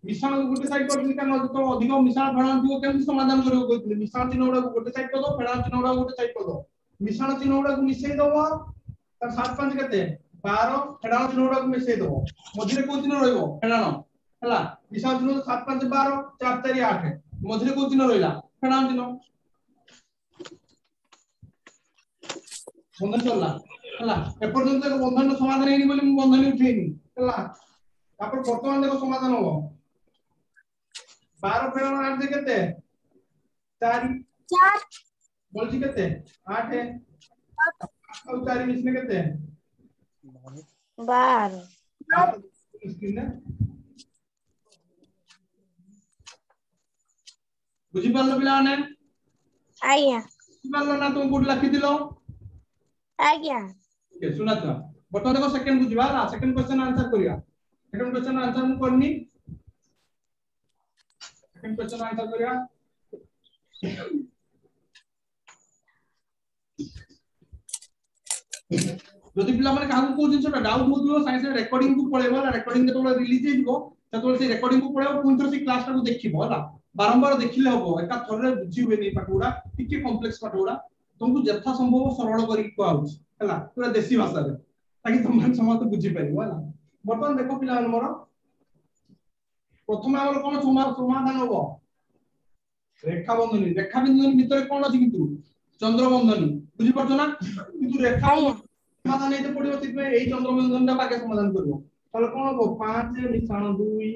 मिश्रण गुटे साइड कर दिका न तो अधिक मिश्रण फेराण दियो केमति समाधान करियो कहतले मिश्रण चिन्ह गुडा गुटे साइड कर दो फेराण चिन्ह गुडा गुटे साइड कर दो मिश्रण चिन्ह गुडा को मिसई दो त 7 5 केते 12 फेराण चिन्ह गुडा को मिसई दो मझिरे को चिन्ह रहइबो फेराण हला मिश्रण चिन्ह 7 5 12 4 4 8 मझिरे को चिन्ह रहिला फेराण चिन्ह बंधन चलला हला ए पर्यंत एक बंधन समाधान हेनी बोली मु बंधन उठेनी हला तापर वर्तमान देखो समाधान हो 12 फेराण 8 जे केते 4 बोलची केते 8 है और 4 मिसने केते 12 स्क्रीन ने बुझी पारलो पिला ने आज्ञा बुझी पारलो ना तुम कोड लिखि दिलो आज्ञा ओके सुना था बर्तमान देखो सेकंड बुझिबा ला सेकंड क्वेश्चन आंसर करिया सेकंड क्वेश्चन आंसर मु करनी सेकंड क्वेश्चन आंसर करिया जदि पिला माने काहू को जिंसटा डाउट होतलो साइंस रिकॉर्डिंग को पळेबो ला रिकॉर्डिंग केतोले रिलीज हेइबो ततोले से रिकॉर्डिंग को पळेबो पुनथर से क्लास टा को देखिबो हला बारंबार देखिले हबो एका थरे बुझिबे नै पाठोडा टिके कॉम्प्लेक्स पाठोडा तुमको यथा संभव सरल करी को आउछ हला पूरा देसी भाषा रे ताकि तुम समस्त बुझि पाइबो हला बर्तमान देखो पिला मोर प्रथम हमर कोन समाधान होबो रेखा बंधनी भितर कोन अछि किंतु चंद्रबंधनी बुझी पड़छो ना किंतु रेखा आज्ञा समाधान एते पड़ियो तितमे एई चंद्रबंधन टा आगे समाधान करबो ताले कोन हो 5 मिश्रण 2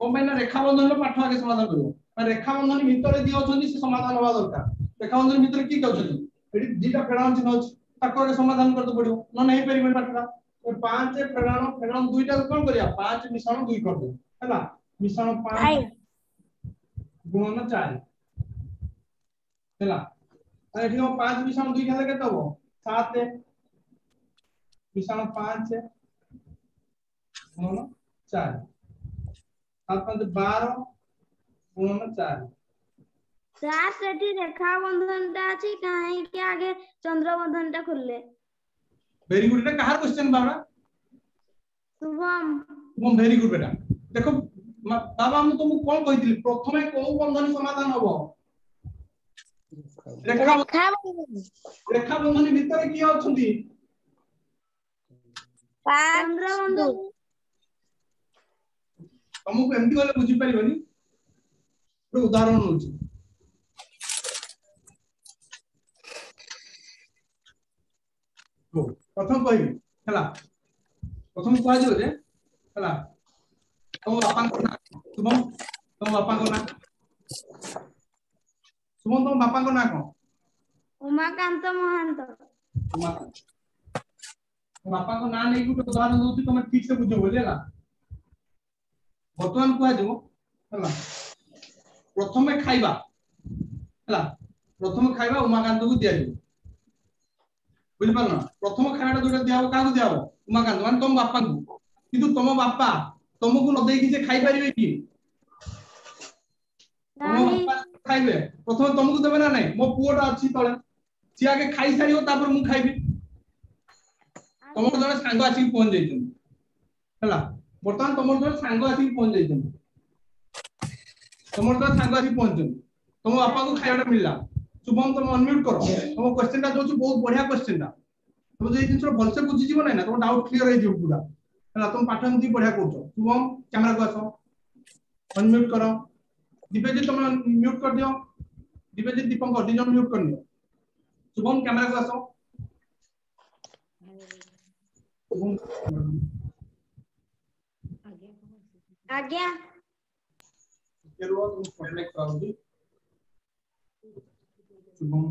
कोन पे ना रेखा बंधन रो पाठ आगे समाधान करबो रेखा बंधन भितर दियो छथि से समाधान होबा दरकार रेखा बंधन भितर की कहउछथि एडी दीटा फेडान चिन्ह अछि ताको आगे समाधान करते पड़ियो न नहीं परिबे पाठरा तो 5 फेडान 2 टा कोन करिया 5 मिश्रण 2 कर दे हैला मिश्रण 5 आज्ञा गुणन 4 हैला अरे ठीक 5 मिश्रण 2 केले केते हो 7 मिश्रण 5 गुणन 4 7 5 12 गुणन 4 सार सेठी रेखा बंधन टा अछि काहे के आगे चंद्र बंधन टा खुलले वेरी गुड एटा कहार क्वेश्चन बाबा शुभम तुम वेरी गुड बेटा देखो बाबा हम तुमको कोन कहितली प्रथमे को बंधन समाधान हबो रेखा रेखा बंधन भीतर की अछंती चंद्र बंधन तुमको एमती गले बुझी परिबनी एक उदाहरण होची तो प्रथम कहिबी हला प्रथम कह दियो जे हला तुम बापा को ना शुभम तुम बापा को ना शुभम तुम बापा को ना को उमाकांत महांत उमाकांत बापा को ना नहीं गुटे उदाहरण दोती तुम ठीक से बुझो बोलेला वर्तमान कह जो हला प्रथमे खाइबा हला प्रथम खाइबा उमाकांत को दिया जो बुझ पारना प्रथम खाइबाटा जोटा दिया हो का को दिया हो उमाकांत मान तुम बापा को किंतु तुम बापा तुमको न देई कि जे खाइ परिबे की तुम बापा खाइबे प्रथम तुमको देबे ना नहीं मो पुओटा अछि तळे सी आगे खाइ सारियो तापर मु खाइबी तुमको जने सांग आसी पहुंच जाइछन हला वर्तमान तुमर जने सांग आसी पहुंच जाइछन तुमर जने सांग आसी पहुंचन तुम बापा को खाइबाटा मिलला शुभम तुम अनम्यूट करो तुम क्वेश्चन टा दोछु बहुत बढ़िया क्वेश्चन टा तुम जे जिंस भल से बुझी जीव नै ना तुम डाउट क्लियर हो जीव पूरा हला तुम पाठ एमती बढ़िया करछो शुभम कैमरा को आसो अनम्यूट करो दिव्यजीत तुम म्यूट कर दियो दिव्यजीत दीपंकर दिजन म्यूट कर दियो शुभम कैमरा को आसो आज्ञा केरुआ तुम कनेक्ट करो जी शुभम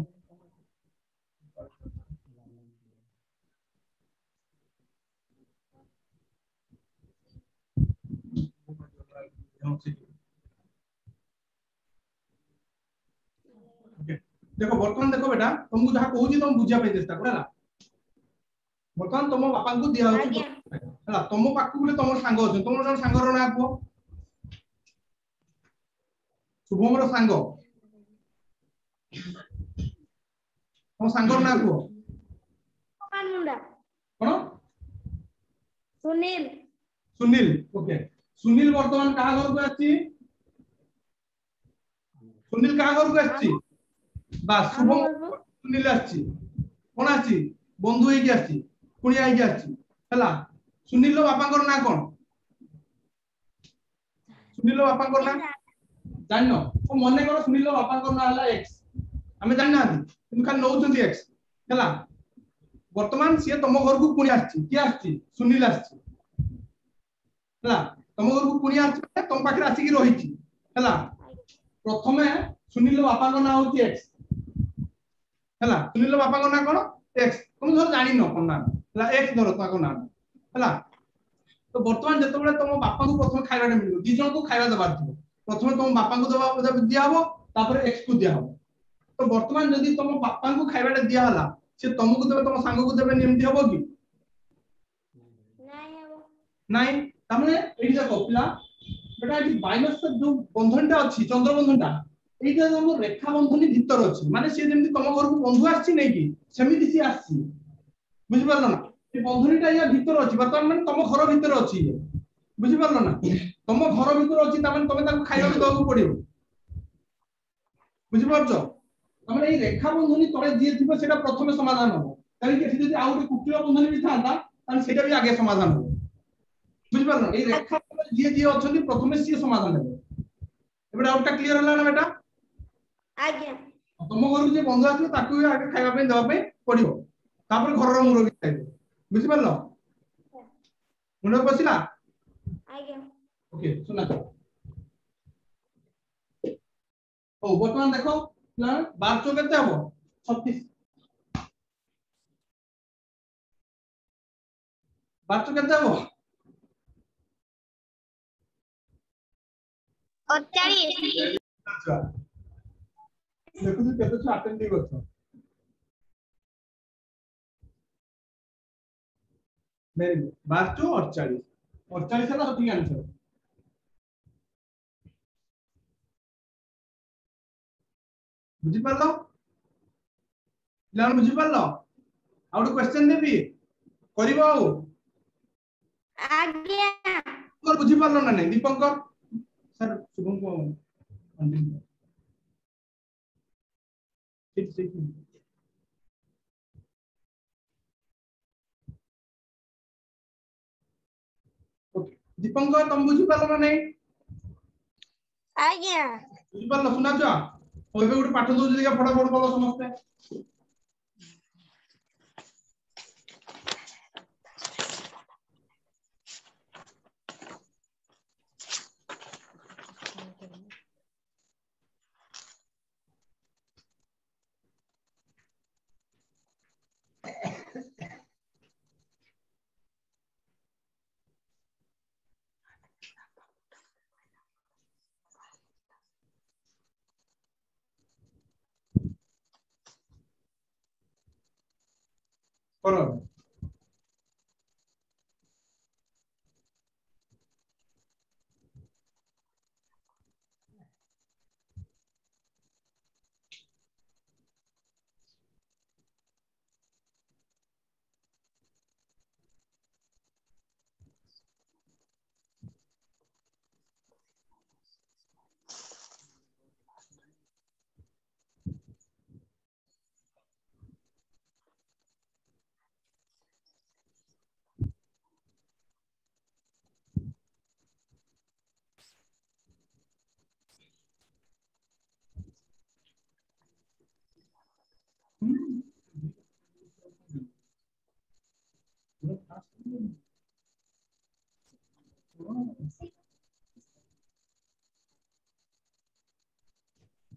देखो वर्तमान देखो बेटा तुमको जहां कहूची तुम बुझिया पे चेष्टा करला वर्तमान तुम बापा को दिया होची हला तुम पाकु बोले तुम सांग अछि तुम जन सांग रो ना को शुभम रो सांग तुम सांग रो ना को कौन मुंडा कोन सुनील सुनील ओके सुनील वर्तमान कहा घर को आछि सुनील कहा घर को आछि बस शुभम सुनील आछि कोन आछि बंधु हेकी आछि कुणिया हेकी आछि हला सुनील रो बापा को ना कोन सुनील रो बापा को ना जानो ओ मने करो सुनील रो बापा को ना हला एक्स हमें जान ना किंतु खाली नौचंती एक्स हला वर्तमान से तुम घर को कुणिया आछि की आछि सुनील आछि हला तुम घर को कुणिया आछि तुम पाखरे आछि की रहिछि हला प्रथमे सुनील रो बापा को ना होती एक्स हला सुनील रो बापा को ना कोन एक्स तुम धर जानि न कोन ना हला एक्स धर ता को ना हला तो वर्तमान जते बेले तुम बापा को प्रथम खाइबाटे मिलबो दी जन को खाइबा दबार थियो प्रथमे तुम बापा को दबा दिया हबो तापर एक्स को दिया हबो तो वर्तमान जदी तुम बापा को खाइबाटे दिया हला से तुमको देबे तुम सांग को देबे नियमति हबो की नहीं हबो नहीं तमने एडी देखो पिला बेटा एडी माइनस जो बंधनटा अछि चंद्र बंधनटा एटा हम रेखा बंधनी भीतर अछि माने से जेमति तुम घर को बंधु आछि नै की सेमिति सी आछि बुझि परलो ना ए बंधनीटा या भीतर अछि वर्तमान माने तुम घर भीतर अछि बुझि परलो ना तुम घर भीतर अछि त माने तुम ताको खाइबा देबो पड़ियो बुझि परछो तमने ए रेखा बंधनी तळे जे थिबो सेटा प्रथमे समाधान हो काहे कि जदी आ उटे कुटिल बंधनी भी थांता तान सेटा भी आगे समाधान हो बुझि परलो ए रेखा जे जे अछंती प्रथमे सी समाधान हो एबे डाउटटा क्लियर होला ना बेटा आज्ञा तुम घर जो बंधु आस आगे खावाई देवाई पड़ो तापर घर मुरब्बी खाइबे बुझिपार मुंड पशिला आज्ञा ओके सुना ओ बर्तमान देखो 12 चौक केते हबो 36 12 चौक केते हबो 48 अच्छा देखो तू केते छु अटेंड करछ वेरी गुड 12 चौ 48 48 है ना सठी आंसर बुझी पारलो लान बुझी पारलो आउट क्वेश्चन देबी करिवो आउ आज्ञा और बुझी पारलो ना नहीं दीपंकर सर शुभम को कंटिन्यू ठीक ठीक ओके दीपंकर तुम बुझी पारलो ना नहीं आज्ञा बुझी पारलो सुना छ ओबे गुटे पाठ दउ जलिका फटाफट बोलो समस्त करो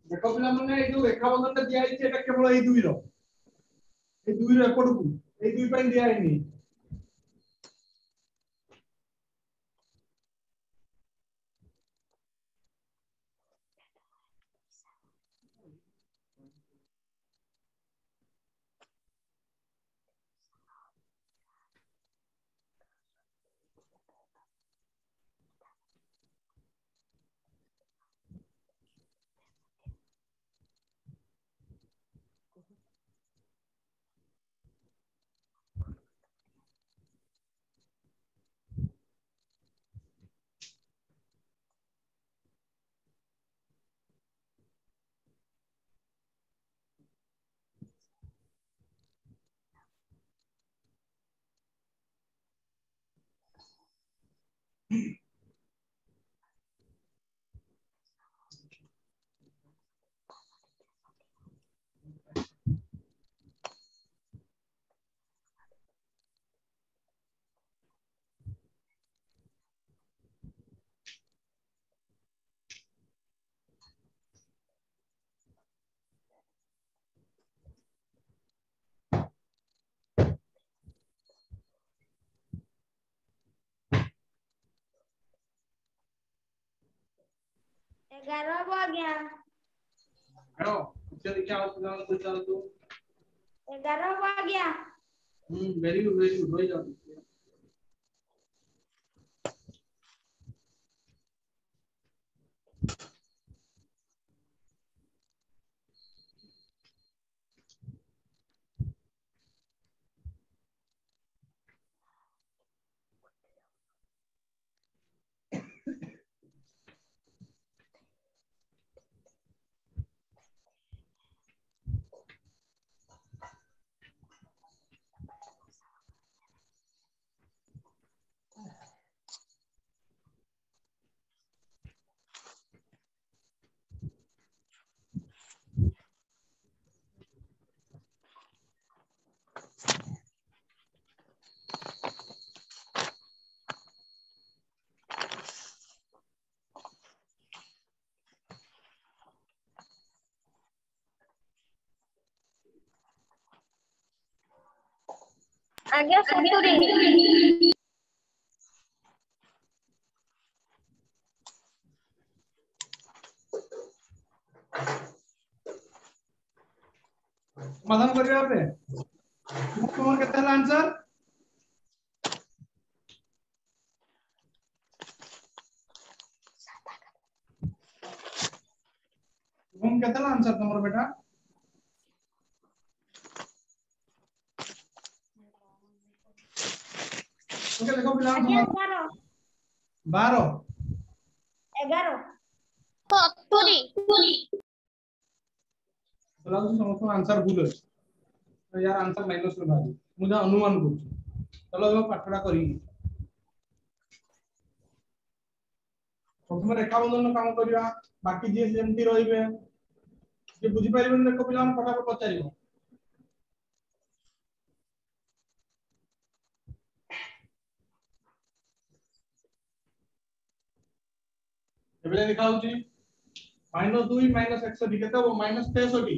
देखो पिला माने ए जो रेखा बंधन दिया है एटा केवल ए दुई रो एपड़ को ए दुई पर दिया है नहीं ग्यारह हो गया हेलो चल क्या हो सुना कोई चल तो 11 हो गया वेरी गुड हो जाओ आज्ञा 70 समाधान करिया पे तुम्हार केते हला आंसर तुम केते हला आंसर तुम्हार बेटा ओके देखो पिला आज्ञा समाधान 11 12 70 बोला तो समस्त आंसर भूल है तो यार आंसर माइनस में भाजी मुझे अनुमान करू चलो हम पाठड़ा करी प्रथम रेखा बंधन काम करिया बाकी जे जेमती रहिबे जे बुझी पारिबन देखो पिला हम फटाफट पचारिबो एबे लिखा होची -2 - 160 केते हो -63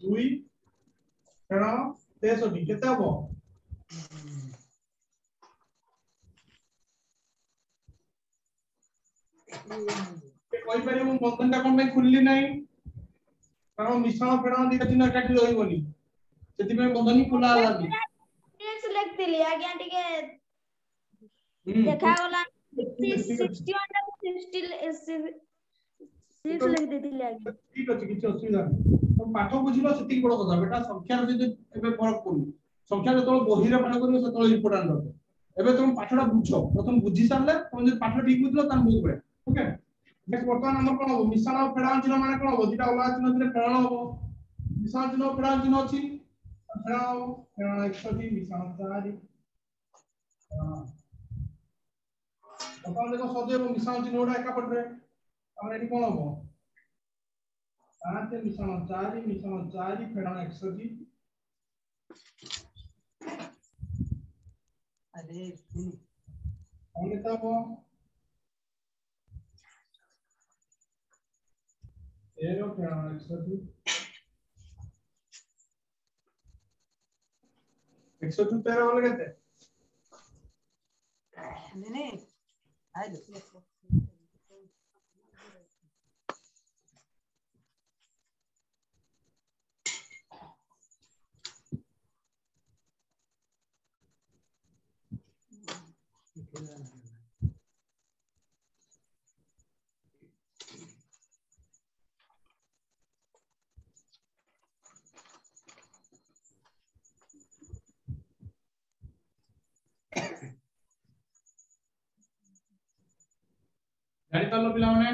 2 63 केते हो कोई पारे मु बंधन ता कोन पे खुलली नाही कारण मिश्रण फेण दिटा चिन्ह काटी रहिबोनी सेति में बंधन ही खुला लागी सिलेक्ट दिली आज्ञा टिके देखा गला 61 60 लिख देतिले आज्ञा ठीक अछि किछ असुविधा तो पाठ बुझिलो सेति बड़ कथा बेटा संख्या रे जे एबे फरक पडु संख्या जे तो बही रे पाठ करियो से तो इंपोर्टेंट होते एबे तुम पाठडा बुझो प्रथम बुझी सारले तुम जे पाठ ठीक बुझलो तान बहुत बढिया ओके नेक्स्ट वर्तमान नंबर कोन हो मिश्रण और फेडान चिन्ह माने कोन हो दिटा अलग चिन्ह दिले फेडान हो मिश्रण चिन्ह फेडान चिन्ह अछि फेडान 130 मिश्रण 4 अपन देखो सदैव मिश्रण चिन्ह उडा एका पटरे हमर एठी कोन हो 5 मिश्रण 4 फेडान 130 अरे हमने तब 13 फेडान 130 113 वाला कहते नहीं आइ गाड़ी कर लो पिला माने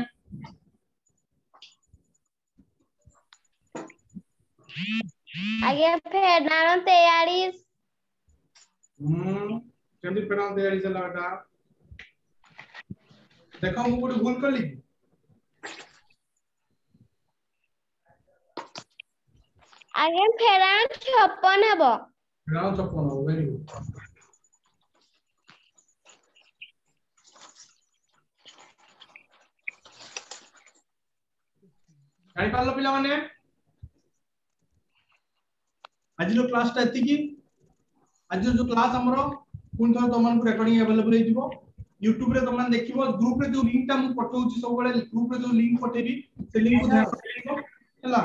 आज्ञा फेडान 43 केंदी फेडान 43 चला बेटा देखो मु कोड भूल करली आज्ञा फेडान 56 हबो फेडान 56 वेरी गुड गाड़ी कर लो पिला माने आज जो क्लास ता एति की आज जो क्लास हमरो पुन थोर तमन को रिकॉर्डिंग अवेलेबल हे दिबो YouTube रे तमन देखिबो ग्रुप रे जो लिंक ता मु पठौची सब बळे ग्रुप रे जो लिंक पठेबी से लिंक को ध्यान रखिबो हला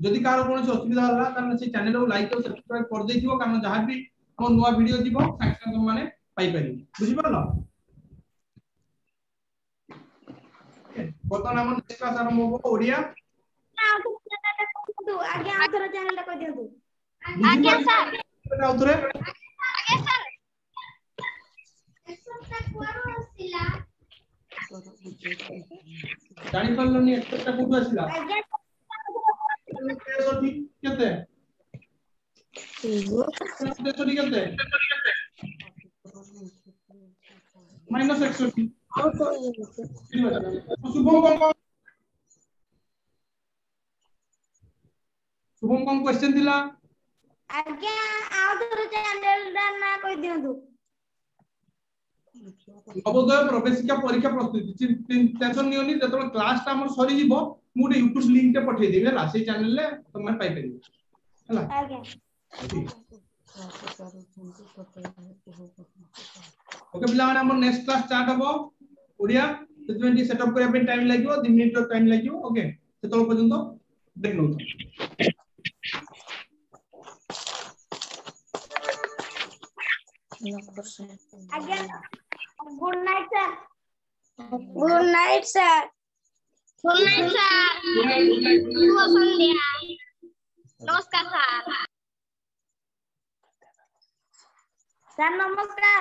जदि कार कोन असुविधा हला त से चैनल को लाइक और सब्सक्राइब कर देथिबो कारण जहां भी हम नवा वीडियो दिबो साक्षात तुम माने पाई पारी बुझि पालो बतन हम नेक्स्ट क्लास आरंभ होबो ओडिया आज्ञा आउथरा चैनल को दियंतु आज्ञा सर बेटा उतरे आज्ञा सर जानि पालनी एक्सपेक्ट कोठु आसिला आज्ञा ठीक केते केते -160 शुभम कौन क्वेश्चन दिला आज्ञा आउथरा चैनल दा ना कोइ दियंतु नवोदय प्रवेशिका परीक्षा प्रस्तुति टेंशन नियोनी जतले क्लास ता हमर सरी जीवो मु गोटे YouTube लिंक ते पठे देबे ला से चैनल ले तुम पाई परिबे हला आगे ओके पिला माने हमर नेक्स्ट क्लास स्टार्ट हबो ओडिया सेटमेंट सेटअप करे पे टाइम लागियो 2 मिनिट टाइम लागियो ओके सेतल पर्यंत देख लो आगे good night sir good night sir good night sir शुभ संध्या नमस्कार सर नमस्कार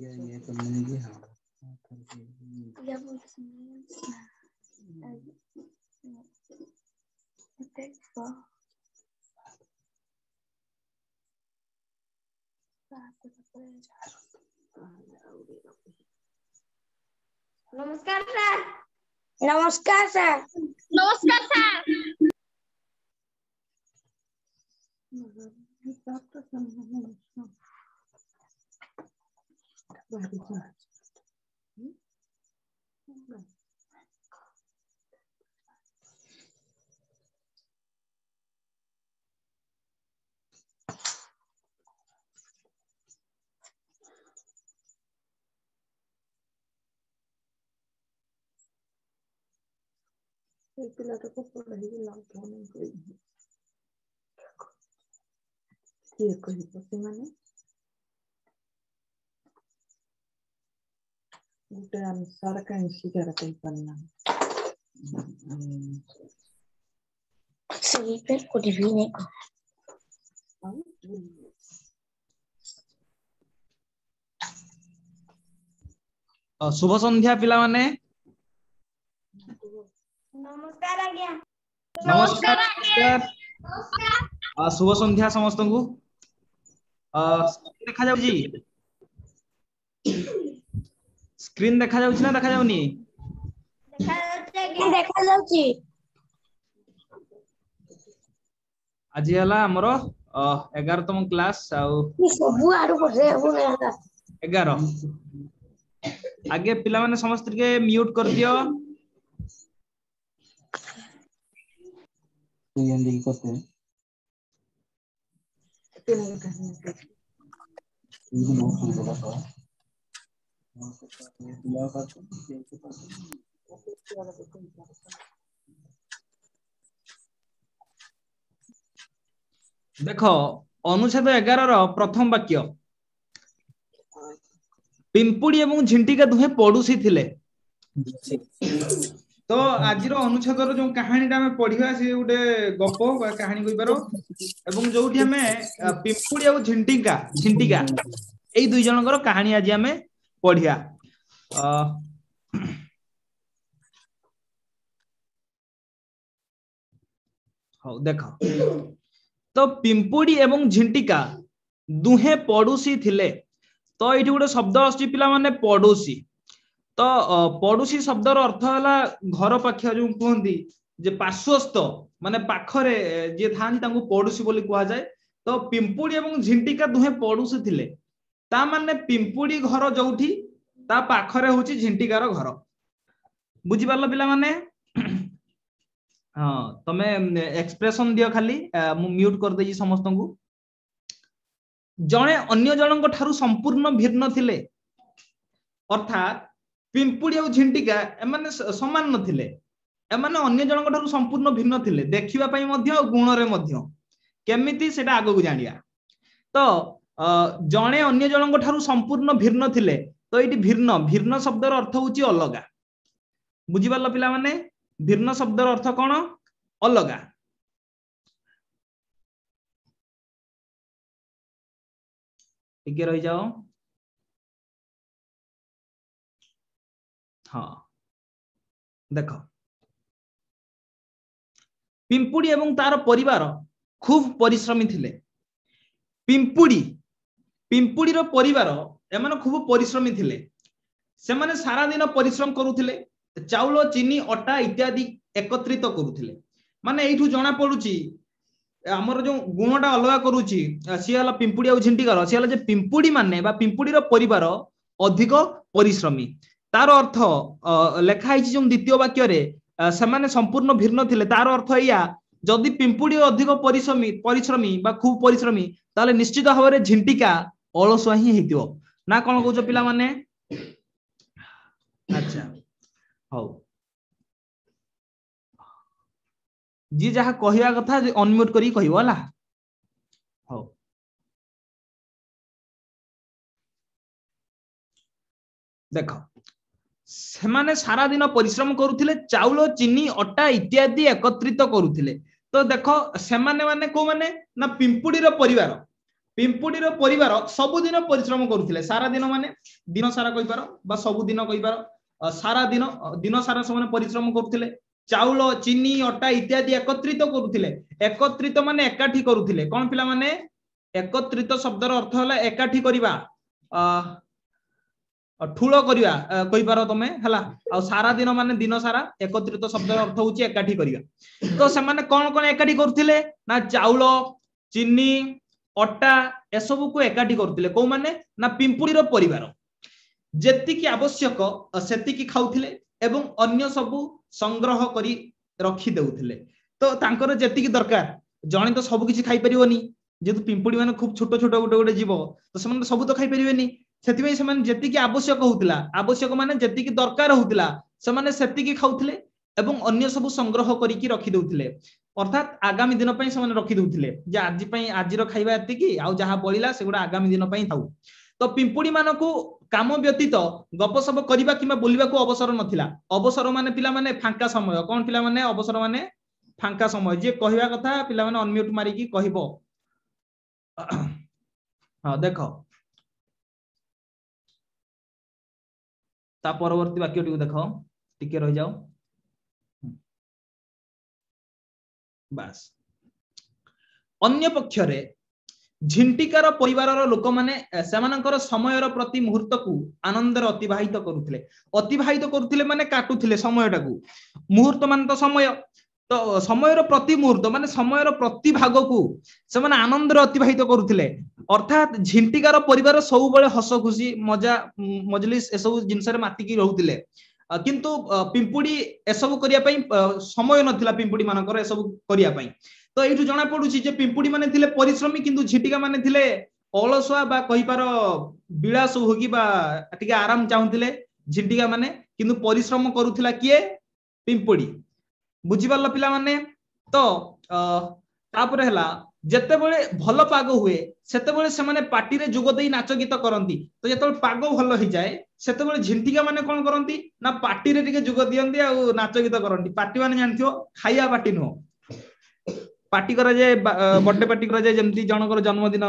ये तो मैंने भी हाँ नमस्कार सर नमस्कार सर नमस्कार सर गोटे आंसर कहीं स्वीकार कर पाना सही पे कुछ भी नहीं शुभ संध्या पिला माने नमस्कार आज्ञा नमस्कार नमस्कार शुभ संध्या समस्त को देखा जाउची स्क्रीन देखा जाउची ना देखा जाउनी देखा जाउची आज हला हमर 11तम क्लास आउ सब आरो बसे हो 11 आगे पिला माने समस्त के म्यूट कर दियो ये अंदर करते हैं देखो अनुच्छेद 11 रो प्रथम वाक्य पिंपुड़ी एवं झिंटिका दुहे पड़ोसी थिले तो आज अनुच्छेद जो कहानी हमें पढ़ा सी गोटे गप कहानी कहीपर एवं जो पिंपुड़ी और झिंटिका झिंटिका यही दुई जनकर कहानी आज आम पढ़िया हाँ देख तो पिंपुड़ी एवं झिंटिका दुहे पड़ोसी थिले तो ये गोटे शब्द आसुची पिला माने पड़ोसी तो पड़ोसी शब्दर अर्थ है घर पाखिया जो कहती जे पार्श्वस्थ माने पाखरे जे थान तांको पड़ोसी बोली कहा जाए तो पिंपुड़ी एवं झिंटिका दुहे पड़ोसी थिले ता माने पिंपुड़ी घर जोठी ता पाखरे होची झिंटिकार घर बुझी पारलो पिला माने हाँ तमे एक्सप्रेशन दियो खाली मु म्यूट कर देजी समस्त को जणे अन्य जनक ठारू संपूर्ण भिन्न थिले अर्थात पिंपुड़ी और झिंटिका एमाने समान नथिले एमाने अन्य जनक ठारू संपूर्ण भिन्न थिले देखिबा पई मध्य और गुण रे मध्य केमिति सेटा आगो को जानिया तो जणे अन्य जनक ठारू संपूर्ण भिन्न थिले तो एटी भिन्न भिन्न शब्दर अर्थ होची अलगा बुझी पारलो पिला माने भिन्न शब्दर अर्थ कौन अलगा ठीक रही जाओ हाँ देख पिंपुड़ी एवं तार परिवार खूब परिश्रमी थिले पिंपुड़ी पिंपुड़ी रो परिवार एमाने खूब परिश्रमी थिले से माने सारा दिन परिश्रम करुथिले चाउल चीनी अटा इत्यादि एकत्रित करुथिले माने एठू जना पडुची हमर जो गुणटा अलग करूची सी हला पिंपुड़ी आ झिंटिकार सी हला जे पिंपुड़ी माने बा पिंपुड़ीर परिवार अधिक परिश्रमी तार अर्थ लेखा है जो द्वितीय वाक्य रे सेमाने संपूर्ण भिन्न थिले तार अर्थ या जदि पिंपुड़ी अधिक परिश्रमी बा खूब परिश्रमी ताले निश्चित भाव में झिंटिका अलसुआ ही हेतियो ना कोन कहउछ पिला माने अच्छा हौ जी जहा कहिया कथा अनम्यूट करी कहिबो हला हौ देख सेमाने सारा दिन परिश्रम करुथिले चाउल चीनी अटा इत्यादि एकत्रित करुथिले तो देख सेमाने माने को माने ना पिंपुड़ीर परिवार सब दिन परिश्रम करुथिले सारा दिन माने दिन सारा कहि पारो बा सब दिन कहि पारो सारा दिन सारा समय परिश्रम करुथिले चाउल चीनी अटा इत्यादि एकत्रित करुथिले एकत्रित माने एकाठी करुथिले कोन पिला माने एकत्रित शब्दर अर्थ होला एकाठी करिबा ठूल करिबा कहि पारो तमे हला आ सारा दिन माने दिन सारा एकत्रित शब्दर अर्थ होची एकाठी करिबा तो से माने कोन कोन एकाठी करुथिले ना चाउल चीनी अटा ए सब को एकाठी करुथिले को माने ना पिंपुड़ीर परिवार जेतिकी आवश्यक सेतिकी खाउथिले एवं अन्य सब संग्रह करी रखी देउथिले तो तांकर जेतिकी दरकार जणे तो सब किछि खाइ परिबोनी जेतु पिंपुड़ी माने खूब छोट छोट गोटे गोटे जीव तो से सब तो खाइ परिबेनी सेतिबे से माने जेतिकी आवश्यक होउतिला आवश्यक माने जेतिकी दरकार होउतिला से माने सेतिकी खाउथिले एवं अन्य सब संग्रह करी रखी देउथिले अर्थात आगामी दिन पई से माने रखी देउथिले जे आजि पई आजिर खाइबा एतिकी आ जहा बळिला सेगुडा आगामी दिन पई थाउ तो पिंपुड़ी मानको काम व्यतीत गपसप करिबा किबा बोलिबा को अवसर नथिला अवसर माने पिला माने फांका समय कोन पिला माने अवसर माने फांका समय जे कहिबा कथा पिला माने अनम्यूट मारी की कहिबो हां देखो ता परवर्ती वाक्य टिको देखो टिके रह जाओ बस अन्य पक्ष रे झिंटिकार परिवार लोक माने सेमानकर समयर प्रति मुहूर्त को आनंद अतिबाहित करुथिले माने काटुथिले समयटा को मुहूर्त मान तो समयर प्रति मुहूर्त माने समयर प्रति भाग को से माने आनंद अतिबाहित करुथिले अर्थात झिंटिकार परिवार सब बळे हस खुशी मजा मजलिस ए सब जिंस रे माती की रहउथिले किंतु पिंपुड़ी ए सब करिया पई समय नथिला पिंपुड़ी मानकर ए सब करिया पई तो एठू जना पडुची जे पिंपुड़ी माने थिले परिश्रमी किंतु झिटिका माने थिले अलसुआ बा कहि पारो विलास होगी बा टिके आराम चाहुथिले झिटिका माने किंतु परिश्रम करूथिला किए पिंपुड़ी बुझी पारलो पिला माने तो तापर हला जेते बेले भल पाग हुए सेते बेले से माने पार्टी रे जोग देई नाच गीत करंती तो जेते पाग भल हो जाए सेते बेले झिंटिका माने कोन करंती ना पार्टी रे टिके जोग दियंती आ नाच गीत करंती पार्टी माने जानथियो खाइया पार्टी नो पार्टी करा जाए बर्थडे पार्टी करा जाए जेमती जनकर जन्मदिन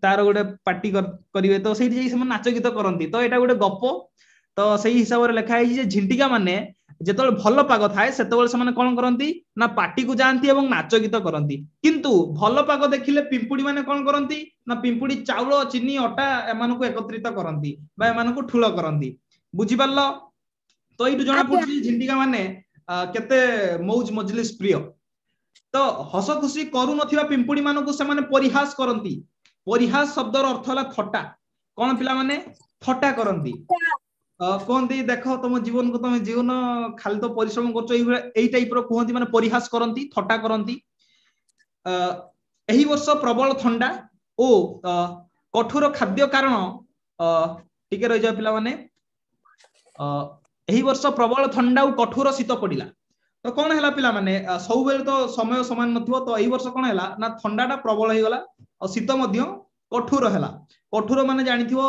तार गोटे पार्टी करिवे तो सेठी जे से नाच गीत करंती तो एटा गोटे गप तो सही हिसाब रे लिखा है जे झिंटिका माने जेतबेले भल पाग थाए सेतबेले से माने कोन करंती ना पार्टी को जानती एवं नाच गीत करंती किंतु भल पाग देखिले पिंपुड़ी माने कोन करंती ना पिंपुड़ी चाउल चीनी अटा एमान को एकत्रित करंती बा एमान को ठुल करंती बुझी पारलो तो एटु जणा पडछि झिंटिका माने केते मौज मजलिस प्रिय तो हस खुशी करू नथिबा पिंपुड़ी मानको से माने परिहास करंती परिहास शब्दर अर्थ होला थट्टा कोन पिला माने थट्टा करंती कहती देखो तुम जीवन को तुम जीवन खाली तो परिश्रम कर टाइप कहती माने परिहास करंती थट्टा करंती एही वर्ष प्रबल ठंडा ओ कठोर खाद्य कारण टिके रह जा पिला माने एही वर्ष प्रबल ठंडा और कठोर शीत पड़िला तो कौन है पिला माने सब बेले तो समय समान नथिबो तो एही वर्ष कौन है ना ठंडाटा प्रबल हो गला और शीत मध्य कठोर है कठोर माने जानिथिबो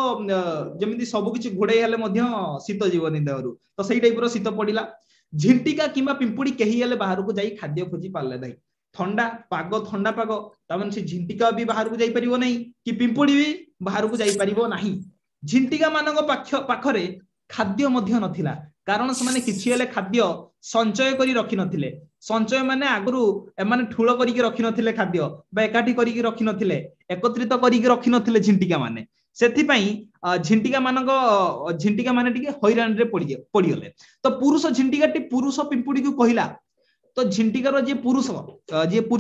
जेमिति सब किछि घोड़े हेले मध्य शीत जीवनी देहरु तो सेही टाइप रो शीत पड़िला झिंटिका किंबा पिंपुड़ी केही हेले बाहर को जाई खाद्य खोजी पाले नाही ठंडा पाग ता माने से झिंटिका भी बाहर को जाई परिबो नाही कि पिंपुड़ी भी बाहर को जाई परिबो नाही झिंटिका मानक पाखरे खाद्य मध्य नथिला कारण से माने किछि हेले खाद्य संचय करी रखि नथिले संचय माने आगरु एमाने ठूल करिके रखि नथिले खाद्य बा एकाठी करिके रखि नथिले एकत्रित करिके रखि नथिले झिंटिका माने सेथि पई झिंटिका माने टिके हैरान रे पड़ीगले तो पुरुष झिंटिकाटी पुरुष पिंपुड़ी को कहला तो झिंटिकार जे पुरुष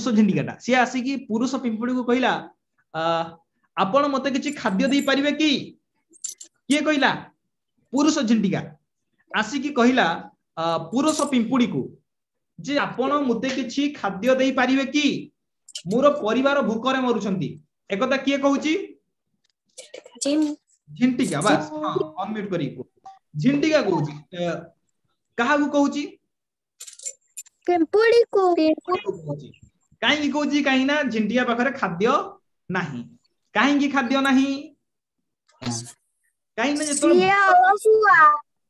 झिंटिकाटा सी आसिकी पुरुष पिंपुड़ी को कहला आपण मते किछि खाद्य दे परिबे कि किए कहला पुरुष झिंटिका आसिकी कहला पुरुष पिंपुड़ी को जे आपण मते किछि खाद्य दे परिबे कि मोर परिवार भूकरे मरुछंती एकता किए कहूची झिंटिका बस हां अनम्यूट करी झिंटिका कहूची कहा को कहूची पिंपुड़ी को काहे कहूची काहे ना झिंटिका पाखरे खाद्य नाही काहे की खाद्य नाही काहे ना जेतो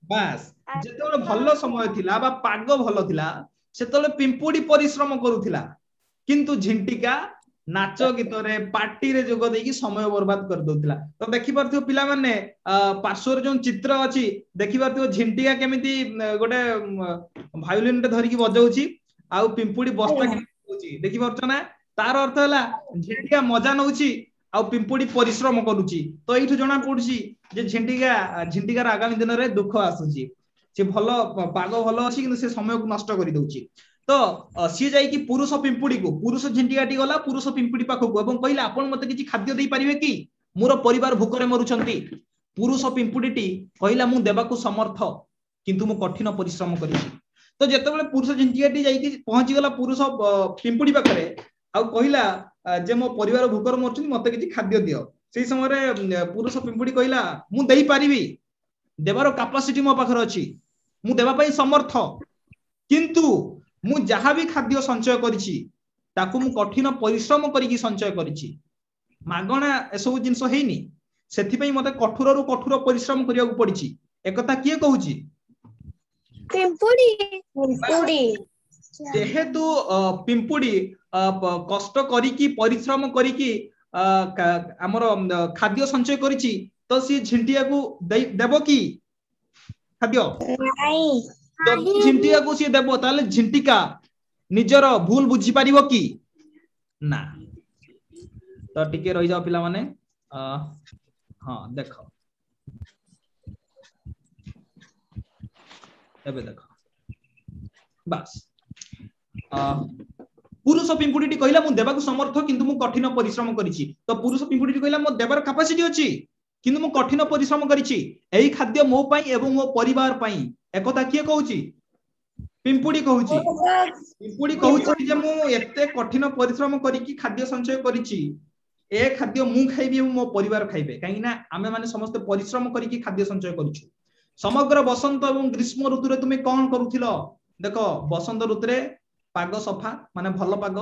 बस जेतो भलो समय थिला बा पाग भलो थिला सेतले पिंपुड़ी परिश्रम करूथिला किंतु झिंटिका नाच गीत रे पार्टी रे जोग देकी समय बर्बाद कर दोथिला तो देखि परथियो पिला माने पार्श्वर जो चित्र अछि देखि परथियो झिंटिका केमिति गोटे वायोलिन रे धरि की बजाउची आ पिंपुड़ी बस्ता केमिति होची देखि परछ ना तार अर्थ हला झिंटिका मजा नउची आ पिंपुड़ी परिश्रम करूची तो एठु जणा पडुची जे झिंटिकार आगामी दिन रे दुख आसुची से भलो पाग भलो अछि किंतु से समय को नष्ट करि दउची तो सी जाई कि पुरुष पिंपुड़ी को पुरुष झिंटिकाटी गला पुरुष पिंपुड़ी पाखको एवं कहला आपण मते किछि खाद्य देई परिबे कि मोर परिवार भूकरे मरुछंती पुरुष पिंपुड़ीटी कहला मु देबा को समर्थ किंतु मु कठिन परिश्रम करिछि तो जेतेबेले पुरुष झिंटिकाटी जाई कि पहुंची गला पुरुष पिंपुड़ी पाखरे आ कहला जे मो परिवार भूकरे मरुछंती मते किछि खाद्य दियो सेही समय रे पुरुष पिंपुड़ी कहला मु देई परिबी देबार कैपेसिटी मो पाखरे अछि मु देबा पई समर्थ किंतु मु जहाँ भी खाद्य संचय करिछि ताकू मु कठिन परिश्रम करिकी संचय करिछि मागणा एसबु जिंस हेइनी सेथि पई मते कठोर रु कठोर परिश्रम करिया को पड़िछि एकता किए कहूची पिंपुड़ी जेहेतु पिंपुड़ी कष्ट करिकी परिश्रम करिकी हमर खाद्य संचय करिछि तो सी झिंटिया को देबो की खाद्य नहीं झिंटिका को सी देबो ताले झिंटिका निजर भूल बुझी पारिबो की ना तो टिके रहि जाओ पिला माने हां देखो एबे देखो बस पुरुष पिंपुड़ीटी कहला मु देबा को समर्थ किंतु मु कठिन परिश्रम करिछि तो पुरुष पिंपुड़ीटी कहला मो देबार कैपेसिटी अछि किंतु मु कठिन परिश्रम करिछि एही खाद्य मो पई एवं मो परिवार पई एकता किए कहूची पिंपुड़ी कहूची पिंपुड़ी कहूची जे मु एते कठिन परिश्रम करिकी खाद्य संचय करिछि ए खाद्य मु खाइबी एवं मो परिवार खाइबे काहे ना आमे माने समस्त परिश्रम करिकी खाद्य संचय करिछु समग्र बसंत एवं ग्रीष्म ऋतु रे तुमे कोन करूथिलो देखो बसंत ऋतु रे पाग सफा माने भलो पाग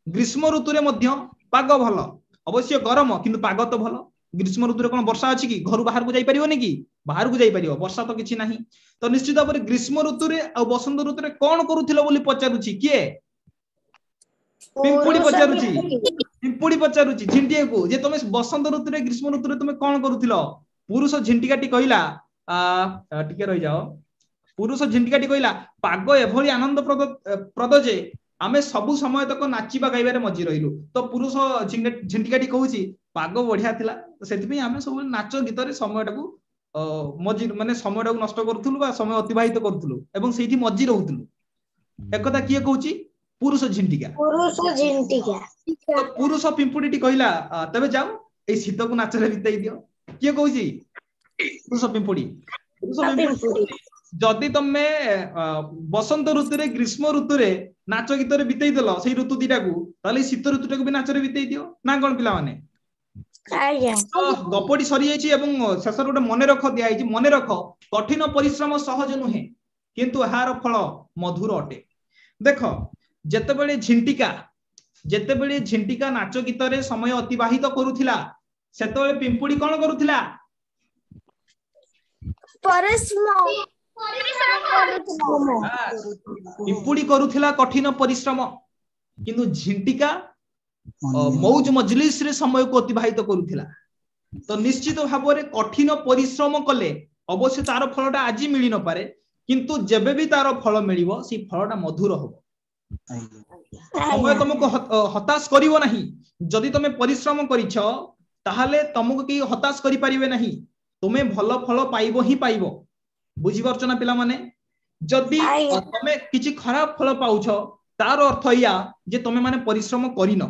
ग्रीष्म ऋतु रे मध्य पाग भलो अवश्य गरम किंतु पाग तो भलो ग्रीष्म ऋतु रे कोन वर्षा अछि कि घर बाहर को जाई परिबोनी कि बाहर को जाई परिबो वर्षा तो किछि नाही तो निश्चित भाबरे ग्रीष्म ऋतु रे आ बसंत ऋतु रे कोन करूथिलो बोली पचारुछि किए पिंपुड़ी पचारुछि झिंटिया को जे तुमे बसंत ऋतु रे ग्रीष्म ऋतु रे तुमे कोन करूथिलो पुरुष झिंटिकाटी कहला टिके रहि जाओ पुरुष झिंटिकाटी कहला पाग एभली आनंद प्रद जे आमे सबु समय तक नाचिबा गाइबारे मजी रहिलु तो पुरुष झिंटिकाटी कहूची पाग बढ़िया थिला तो सेति पे आमे सब नाच गीत रे समय टाकू मजी माने समय टाकू नष्ट करथुलु बा समय अतिबाहित करथुलु एवं सेठी मजी रहउथुलु एकता किए कहूची पुरुष झिंटिका तो पुरुष पिंपुड़ीटी कहला तबे जाओ ए शीत को नाच रे बिताई दियो किए कहूची पुरुष पिंपुड़ी जदि तमे बसंत ऋतु रे ग्रीष्म ऋतु रे नाच गीत रे बिताई देलो सेही ऋतु दिटा को ताले शीत ऋतु टाकू भी नाच रे बिताई दियो ना कोन पिला माने गपटी सरी जाइछि एवं शेषर गोटे मने रख दिया जाइछि मने रख कठिन परिश्रम सहज नुहे किंतु एहार फल मधुर अटे देखो जेतेबेले झिंटिका नाच गीत रे समय अतिबाहित करूथिला सेतेबेले पिंपुड़ी कोन करूथिला पिंपुड़ी करूथिला कठिन परिश्रम किंतु झिंटिका मौज मजलिस रे समय को अतिबाहित करूथिला तो निश्चित भाव में कठिन परिश्रम कले अवश्य तार फलटा आज मिली न पारे किंतु जेबे भी तार फल मिलिबो सी फलटा मधुर होबो समय तुमको हताश करिवो नहीं जदि तुम परिश्रम करिछ ताहाले तुमको के हताश करि परिबे नहीं तुमे भल फल पाइबो ही पाइबो बुझी परछ ना पिला माने जदि तुमे किछि खराब फल पाउछ तार अर्थ या जे तुमे माने परिश्रम करिनो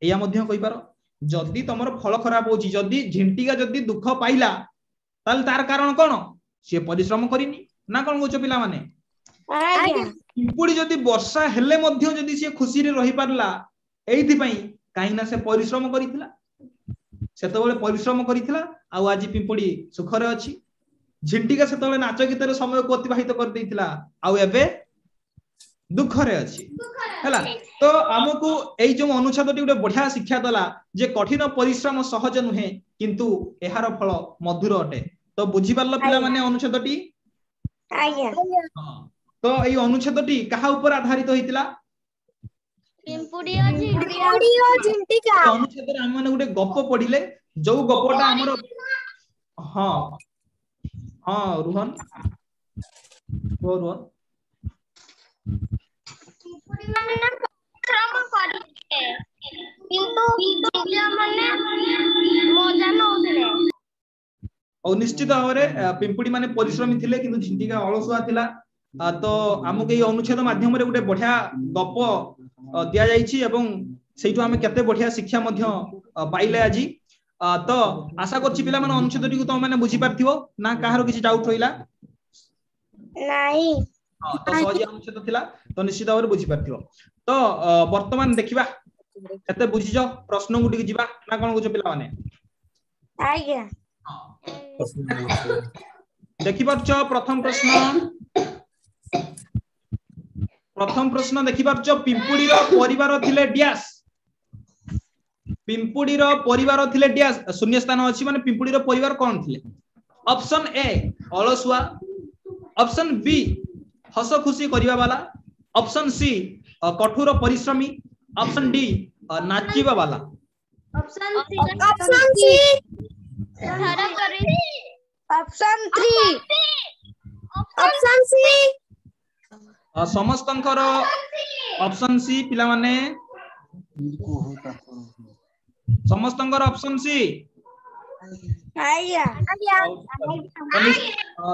एया मध्य कहि पारो जदि तमरो फल खराब होची जदि झिंटिका जदि दुख पाइला ताल तार कारण कोन से परिश्रम करिनी ना कोन गोचो पिला माने पिंपुड़ी जदि वर्षा हेले मध्य जदि से खुशी रे रही पारला एइथि पई काई ना से परिश्रम करितला सेतबेले परिश्रम करितला आ आज पिंपुड़ी सुख रे अछि झिंटिका सेतबेले नाच गीत रे समय को अतिबाहित कर देइतला आ एबे दुख रे अछि हैला तो हमकु एई जो अनुच्छेदटी उडे बढ़िया शिक्षा दला जे कठिन परिश्रम सहज नुहे किंतु एहार फल मधुर अटे तो बुझी पारलो पिला माने अनुच्छेदटी तो एई अनुच्छेदटी कहा ऊपर आधारित होइतिला पिंपुड़ी और झिंटिका अनुच्छेद रे हम माने उडे गप पढिले जो गपटा हमर हां हां रोहन रोहन पिंपुड़ी माने परिश्रम करके किंतु झिंटिका माने मजा नउतले और निश्चित भाव में पिंपुड़ी माने परिश्रमी थिले किंतु झिंटिका अलसुआ थिला तो हमके ये अनुच्छेद माध्यम रे गुटे बढ़िया गप दिया जाइछि एवं सेइटु हमें केते बढ़िया शिक्षा मध्य पाइले आजी तो आशा करछि पिला माने अनुच्छेदटी को तो माने बुझी पारथिवो ना काहारो किछि डाउट होइला नहीं हां तो सहज अनुच्छेद थिला तो निश्चित भाव बुझी पारथिवो तो वर्तमान देखिबा केते बुझिजो प्रश्न गुटी जिबा ना कोन बुझो पिला माने आज्ञा देखि परछ प्रथम प्रश्न देखि परछ पिंपुड़ी रो परिवार थिले डैश पिंपुड़ी रो परिवार थिले डैश शून्य स्थान अछि माने पिंपुड़ी रो परिवार कोन थिले ऑप्शन ए अलसुआ ऑप्शन बी हस खुशी करिवा वाला ऑप्शन सी कठोर परिश्रमी ऑप्शन डी नाचिबा वाला ऑप्शन सी ऑप्शन सी समस्तंकर ऑप्शन सी पिला माने समस्तंकर ऑप्शन सी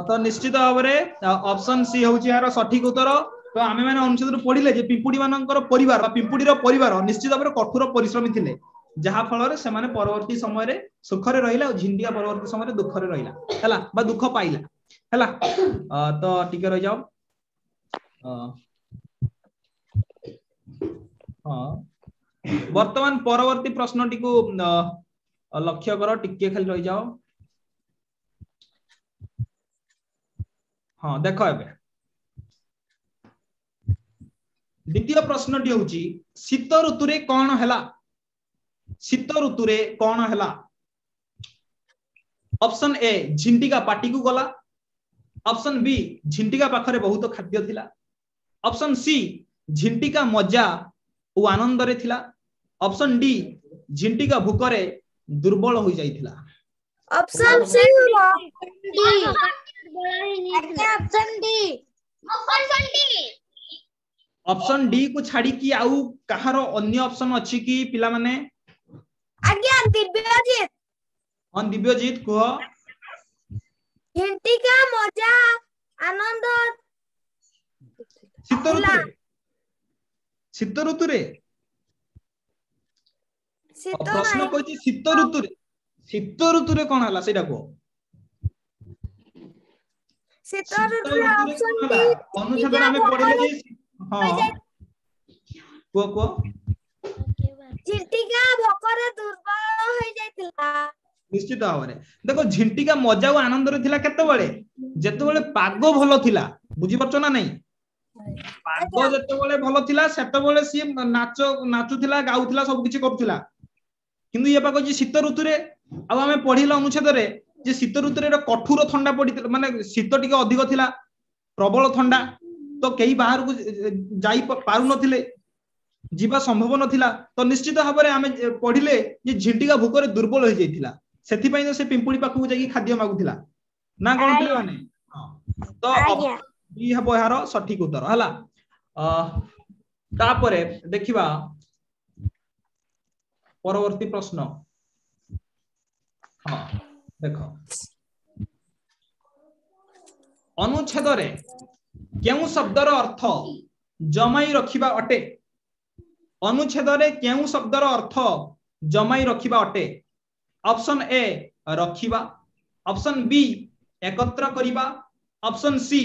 तो निश्चित भाव में ऑप्शन सी होची यार सठिक उत्तर तो आमे माने अनुच्छेद पढिले जे पिंपुड़ी मानकर परिवार पिंपुड़ी रो परिवार निश्चित भाव में कठोर परिश्रमी थिले जहा फल रे से माने परवर्ती समय रे सुख रे रहिला झिंडिया परवर्ती समय रे दुख रे रहिला हैला बा दुख पाइला हैला तो टिके रह जाओ हां वर्तमान परवर्ती प्रश्नटी को लक्ष्य करो टिके खाली रह जाओ हां देखो एबे द्वितीय प्रश्नटी होची शीत ऋतु रे कोन हैला शीत ऋतु रे कोन हैला ऑप्शन ए झिंटिका पाटी को गला ऑप्शन बी झिंटिका पाखरे बहुत खाद्य थिला ऑप्शन सी झिंटिका मजा और आनंद रे थिला ऑप्शन डी झिंटिका भूकरे दुर्बल हो जाइथिला option C option D option D को छाड़ी की आउ कहारो अन्य ऑप्शन अछि कि पिला माने आज्ञा दिव्यजीत ऑन दिव्यजीत को झिंटिका मजा आनंद शीत ऋतु रे प्रश्न कहछि शीत ऋतु रे कोन हला सेटा को शीत ऋतु रे ऑप्शन डी अनुच्छेद में पढिले जे हां को झिंटिका भोकरे दुर्बल हो जाइतिला निश्चित भाव में देखो झिंटिका मजा और आनंद रे थिला केते बेले जेते बेले पागो भलो थिला बुझी परछ ना नहीं पागो जेते बेले भलो थिला सेते बेले सी नाचुथिला गाउथिला सब किछि करथिला किंतु ये पागो जे शीत ऋतु रे अब हमें पढिला अनुच्छेद रे जे शीत ऋतु रे कठोर ठंडा पड़ी माने शीत टिके अधिक थिला प्रबल ठंडा तो कई बाहर को जाई पारु नथिले जीवा संभव नथिला तो निश्चित भाव में आमे पढिले जे झिंटिका भूकरे दुर्बल हो जाइथिला सेथि पई से पिंपुड़ी पाखु जाई खाद्य मागुथिला ना कोन पिले माने तो बी हबो यार सठिक उत्तर हला तापरे देखिबा परवर्ती प्रश्न हां देखो अनुच्छेद रे केउ शब्दर अर्थ जमाई रखिबा अटे अनुच्छेद रे केउ शब्दर अर्थ जमाई रखिबा अटे ऑप्शन ए रखिबा ऑप्शन बी एकत्र करिबा ऑप्शन सी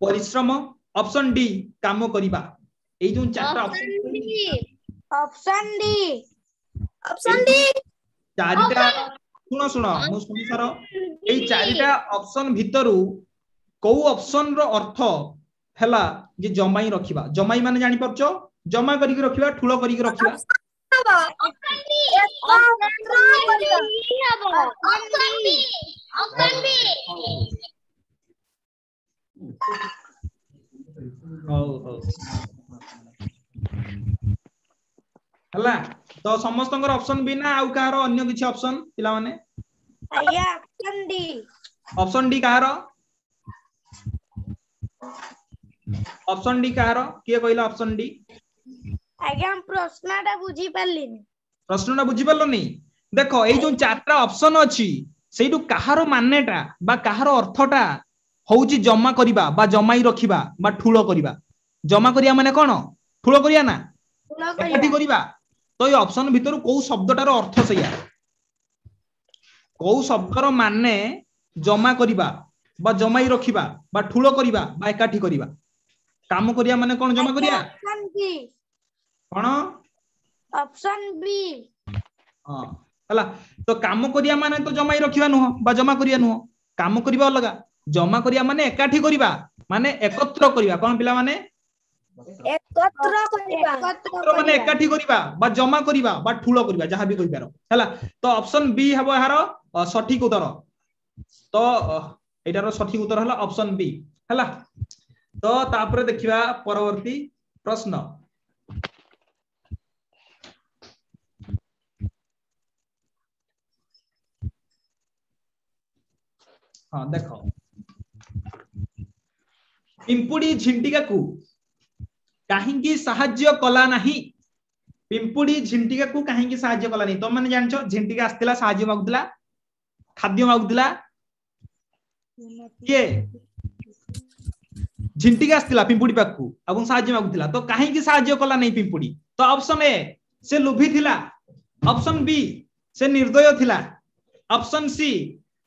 परिश्रम ऑप्शन डी काम करिबा ए जो चारटा ऑप्शन डी ऑप्शन डी चारिटा सुनो सुनो मु सुनि सर ए चारिटा ऑप्शन भितरु को ऑप्शन रो अर्थ हैला जे जमाई रखिबा जमाई माने जानि परछो जमा करी के रखिबा ठुलो करी के रखिबा हला तो समस्तंकर ऑप्शन बी ना आउ कहारो अन्य किछि ऑप्शन पिला माने आया ऑप्शन डी कहारो ऑप्शन डी कहारो किए कहला ऑप्शन डी आज्ञा प्रश्नटा बुझी पालिनी प्रश्नटा बुझी पारलनी देखो ए जो चारटा ऑप्शन अछि सेइडु कहारो मानेटा बा कहारो अर्थटा होउची जमा करिबा बा जमाई रखिबा बा ठुलो करिबा जमा करिया माने कोन ठुलो करिया ना एकठी करिबा तो ये ऑप्शन भितर को शब्दटार अर्थ सैया को शब्दर माने जमा करिबा बा जमाई रखिबा बा ठुलो करिबा बा एकाठी करिबा काम करिया माने कोन जमा करिया कोन ऑप्शन बी हां हला तो काम करिया माने तो जमाई रखिबा नुह बा जमा करिया नुह काम करिबा अलगा जमा करिया माने एकाठी करिबा माने एकत्र करिबा कोन पिला माने एकत्र करिबा माने एकाठी करिबा बा जमा करिबा बा ठुलो करिबा जहा भी कहि पारो हला तो ऑप्शन बी हबो हारो सठिक उत्तर तो एटार सठिक उत्तर हला ऑप्शन बी हला तो तापर देखिबा परवर्ती प्रश्न हां देखो पिंपुडी झिंटिका को काहींकी साहाय्य कला नाही पिंपुडी झिंटिका को काहींकी साहाय्य कला नहीं तो माने जानछो झिंटिका आस्तिला साहाय्य मागुतला खाद्य मागुतला ये झिंटिका आस्तिला पिंपुडी पाखु अबन साहाय्य मागुतला तो काहींकी साहाय्य कला नहीं पिंपुडी तो ऑप्शन ए से लोभी थिला ऑप्शन बी से निर्दय थिला ऑप्शन सी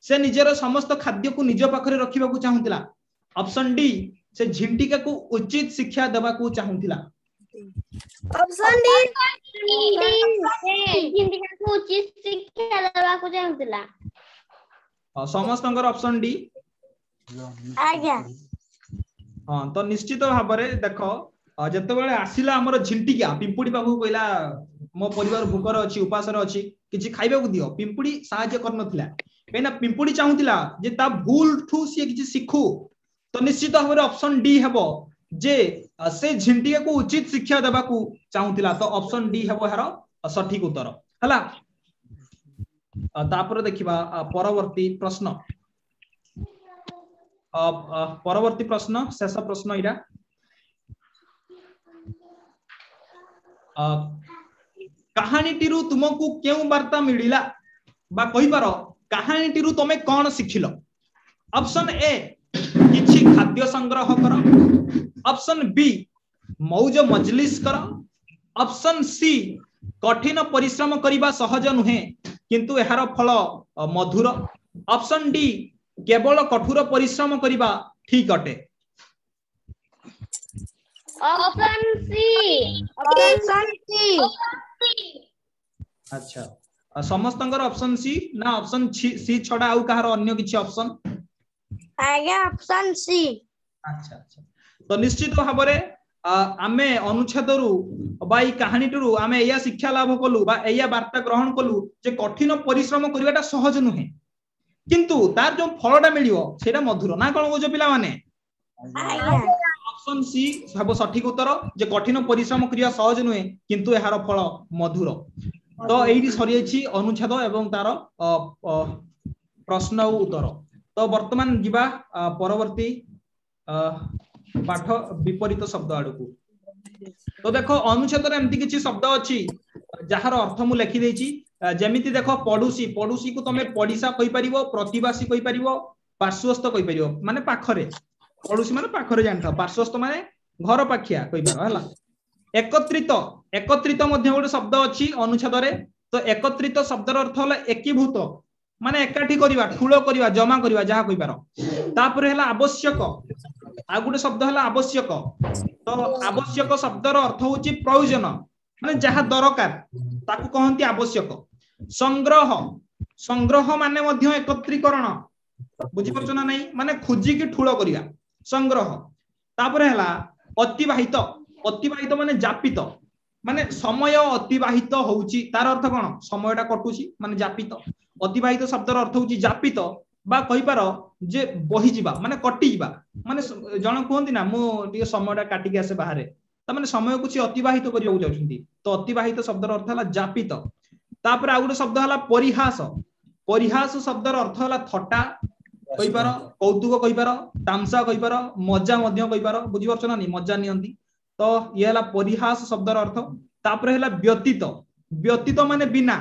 से निजर समस्त खाद्य को निज पाखरे रखिबा को चाहुतिला ऑप्शन डी से झिंटिका को उचित शिक्षा देबा को चाहुतिला ऑप्शन डी झिंटिका को उचित शिक्षा देबा को चाहुतिला समस्तंकर ऑप्शन डी आज्ञा हां तो निश्चित भाव रे देखो जते बेले आसिला हमर झिंटिका पिंपुडी पाखु कहला मो परिवार भूकर अछि उपासर अछि किछि खाइबा को दियो पिंपुडी सहाय्य करनथिला केना पिंपुडी चाहुतिला जे ता भूल ठू से किछि सिखु तो निश्चित भाव रे ऑप्शन डी हेबो जे से झिंटिका को उचित शिक्षा देबा को चाहुतिला तो ऑप्शन डी हेबो हारो सठिक उत्तर हला तापर देखिबा परवर्ती प्रश्न परवर्ती प्रश्न शेष प्रश्न इरा कहानी टिरु तुमको केउ वार्ता मिलिला बा कहि पारो कहानी टिरु तमे कोन सिखिलो ऑप्शन ए किछि खाद्य संग्रह कर ऑप्शन बी मौज मजलिस कर ऑप्शन सी कठिन परिश्रम करिबा सहज नुहे किंतु एहार फल मधुर ऑप्शन डी केवल कठोर परिश्रम करिबा ठीक अटे ऑप्शन सी अच्छा समस्तंकर ऑप्शन सी ना ऑप्शन सी छडा आउ कहार अन्य किछि ऑप्शन आज्ञा ऑप्शन सी अच्छा अच्छा तो निश्चित भाव रे आमे अनुच्छेद रु बाई कहानी टरू आमे एया शिक्षा लाभ कलु बा एया वार्ता ग्रहण कलु जे कठिन परिश्रम करिवाटा सहज नुहे किंतु तार जो फलटा मिलियो सेटा मधुर ना कोन गोजो पिला माने ऑप्शन सी सब सठिक उत्तर जे कठिन परिश्रम करिया सहज नुहे किंतु एहार फल मधुर तो एठी सरियछि अनुच्छेद एवं तार प्रश्न और उत्तर तो वर्तमान जिबा परवर्ती पाठ विपरीत शब्द आडकू तो देखो अनुच्छेद रे एमती किछि शब्द अछि जहार अर्थ मु लिखि देछि जेमिति देखो पडोसी पडोसी को तमे पडिसा कहि परिबो प्रतिवासी कहि परिबो पार्श्वस्थ कहि परियो माने पाखरे पड़ोसी माने पाखरे जानता पार्श्वस्थ माने घर पाखिया कहि पारो हला एकत्रित एकत्रित मध्य गोटे शब्द अछि अनुच्छेद रे तो एकत्रित शब्दर अर्थ होला एकीभूत माने एकाठी करिवा ठुलो करिवा जमा करिवा जहा कहि पारो तापर हला आवश्यक आ गोटे शब्द हला आवश्यक तो आवश्यक शब्दर अर्थ होची प्रयोजन माने जहा दरकार ताकू कहंती आवश्यक संग्रह संग्रह माने मध्य एकत्रीकरण बुझी परछ ना नहीं माने खोजी की ठुलो करिया संग्रह तापर हला अतिवाहित अतिवाहित माने जापित माने समय अतिवाहित होउची तार अर्थ कोन समयटा कटुची माने जापित अतिवाहित शब्दर अर्थ होउची जापित बा कहि पारो जे बही जिबा माने कटि जिबा माने जण कहंती ना मु टिके समयटा काटि के आसे बाहरे त माने समय कुछ अतिवाहित करियो जाउछंती तो अतिवाहित शब्दर अर्थ हला जापित तापर आ गुटे शब्द हला परिहास परिहास शब्दर अर्थ हला थट्टा कहि पारो कौतुक कहि पारो तामसा कहि पारो मजा मध्य कहि पारो बुझी परछ ना नि मजा नियंती तो ये हला परिहास शब्दर अर्थ तापर हला व्यतीत व्यतीत माने बिना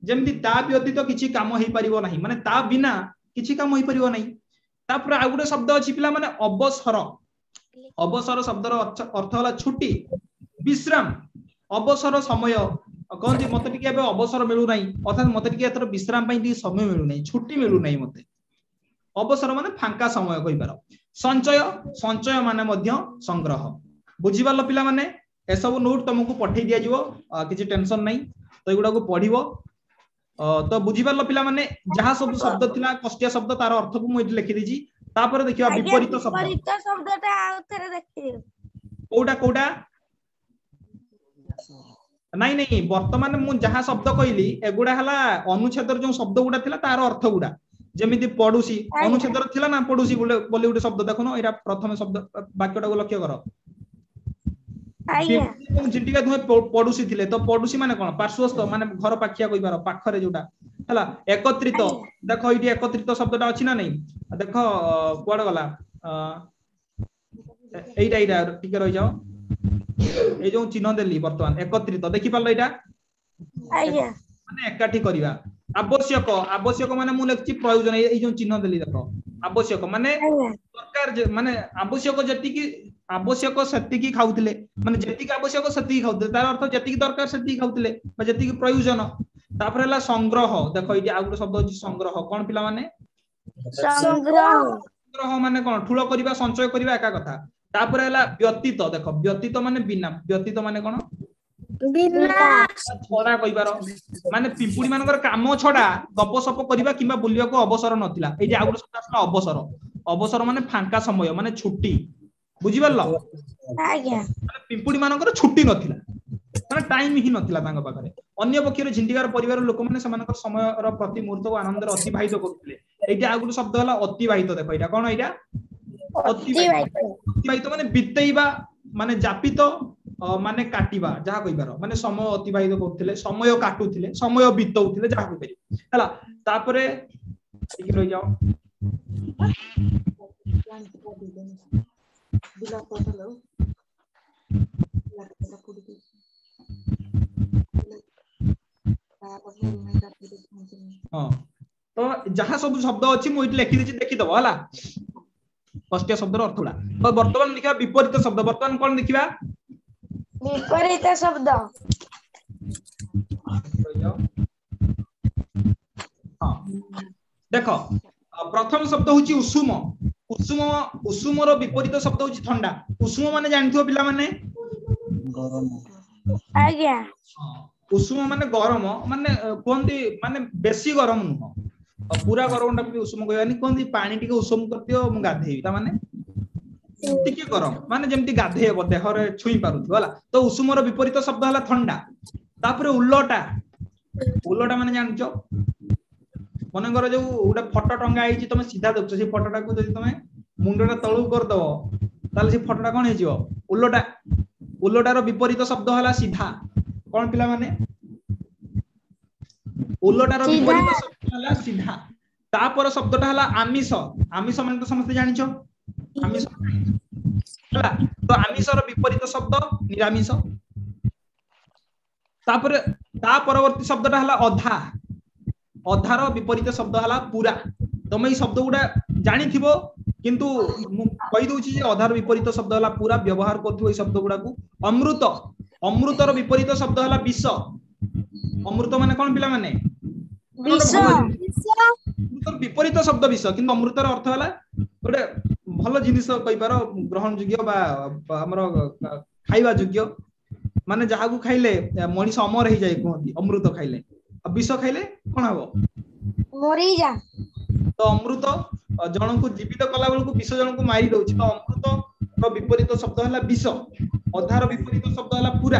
जेमति ता व्यतीत किछि काम होई परिबो नाही माने ता बिना किछि काम होई परिबो नाही तापर आ गुटे शब्द अछि पिला माने अवसर अवसर शब्दर अर्थ हला छुट्टी विश्राम अवसर समय कहंती मते टिके एबे अवसर मिलु नाही अर्थात मते टिके एतर विश्राम पई टिके समय मिलु नाही छुट्टी मिलु नाही मते अवसर माने फांका समय कहि पारो संचय संचय माने मध्य संग्रह बुझी पालो पिला माने ए सब नोट तुमको पठै दिया जिवो किछि टेंशन नाही तो एगुडा को पढिबो तो बुझी पालो पिला माने जहा सब शब्द थिला कष्टिया शब्द तार अर्थ को मु इति लिखि दिजी तापर देखिबा विपरीत शब्द विपरीत शब्दटा आउथरे देखियो कोडा कोडा नहीं नहीं वर्तमान मु जहा शब्द कहली एगुडा हला अनुच्छेदर जो शब्द गुडा थिला तार अर्थ गुडा जेमिति पड़ोसी अनुच्छेदर थिला ना पड़ोसी बोले गुडे शब्द देखनो एरा प्रथम शब्द वाक्यटा को लक्ष्य करो आइया जिंटिका तुमे पड़ोसी थिले तो पड़ोसी माने कोन पार्श्वस्थ माने घर पाखिया कहि पारो पाखरे जोटा हला एकत्रित देखो इटी एकत्रित शब्दटा अछि ना नहीं देखो कोड गला एइटा एइटा टिके रहि जाओ ए जो चिन्ह देली वर्तमान एकत्रित देखि पालो एटा आइया माने एकाठी करिवा आवश्यक आवश्यक माने मु लेखछि प्रयोजन ए जो चिन्ह देली देखो आवश्यक माने सरकार माने आवश्यक जति की आवश्यक सती की खाउतले माने जति की आवश्यक सती की खाउतले तार अर्थ जति की दरकार सती की खाउतले बा जति की प्रयोजन तापर हला संग्रह देखो इटी आ गुटे शब्द अछि संग्रह कोन पिला माने संग्रह संग्रह माने कोन ठुलो करिवा संचय करिवा एका कथा तापर हला व्यतीत देखो व्यतीत माने बिना व्यतीत माने कोन बिना छडा कहिबार माने पिंपुडी मानकर काम छडा गप सप करिवा किबा बुलिया को अवसर नथिला एटी आ गुटे शब्द आसला अवसर अवसर माने फांका समय माने छुट्टी बुझी परलो आज्ञा माने पिंपुडी मानकर छुट्टी नथिला माने टाइम ही नथिला तांग पाखरे अन्य पक्षरे झिंटिकार परिवार लोक माने समानकर समय र प्रति मुहूर्त को आनंद र अतिबाहित करथिले एटी आ गुटे शब्द हला अतिबाहित देखो एटा कोन एटा अतिबाहित माने बितेइबा माने जापित माने काटिबा जहा कहि पारो माने समय अतिबाहित करथिले समय काटुथिले समय बितौथिले जहा कहि पारि हला तापरे ठीक रहि जाओ हां तो जहा सब शब्द अछि मु इट लिखि दिछि देखि दबो हला कष्टिया शब्दर अर्थ गुडा तो वर्तमान लिखा विपरीत शब्द वर्तमान कोन लिखिबा विपरीत शब्द हां देखो प्रथम शब्द होची उषुम उषुम उषुम रो विपरीत शब्द होची ठंडा उषुम माने जानथियो पिला माने गरम आज्ञा उषुम माने गरम माने कोनती माने बेसी गरम नुह पूरा गरमटा भी उषुम कहयानी कोनती पानी टिके उषुम करतियो मु गाधेई ता माने टिके गरम माने जेमति गाधेयब देहरे छुई पारुथि होला तो उषुम रो विपरीत शब्द हला ठंडा तापरे उल्लोटा उल्लोटा माने जानचो मनकर जो गोटे फटो टंगा आइछि तमे सीधा देखछो से फटोटा को जदि तमे मुंडटा तळु कर दबो ताले से फटोटा कोन हेजियो उल्लोटा उल्लोटा रो विपरीत शब्द हला सीधा कोन पिला माने उल्लोटा रो विपरीत शब्द हला सीधा तापर शब्दटा हला आमिष आमिष माने तो समस्त जानिछो आमिष हला तो आमिष रो विपरीत शब्द निरामिष तापर ता परवर्ती शब्दटा हला अधा अधार विपरीत शब्द हला पूरा तमे शब्द गुडा जानी थिबो किंतु मु कहि दोछि जे अधार विपरीत शब्द हला पूरा व्यवहार करथु ए शब्द गुडा को अमृत अमृतर विपरीत शब्द हला विष अमृत माने कोन पिला माने विष अमृतर विपरीत शब्द विष किंतु अमृतर अर्थ हला गोटे भल जिनिस कहि पारो ग्रहण योग्य बा हमर खाइबा योग्य माने जहा को खाइले मनीष अमर हो जाए कहती अमृत खाइले अब विष खाइले कोन हबो मरी जा तो अमृत जन को जीवित कला बेल को विष जन को मारी दउछि तो अमृत रो विपरीत शब्द हला विष अधार विपरीत शब्द हला पूरा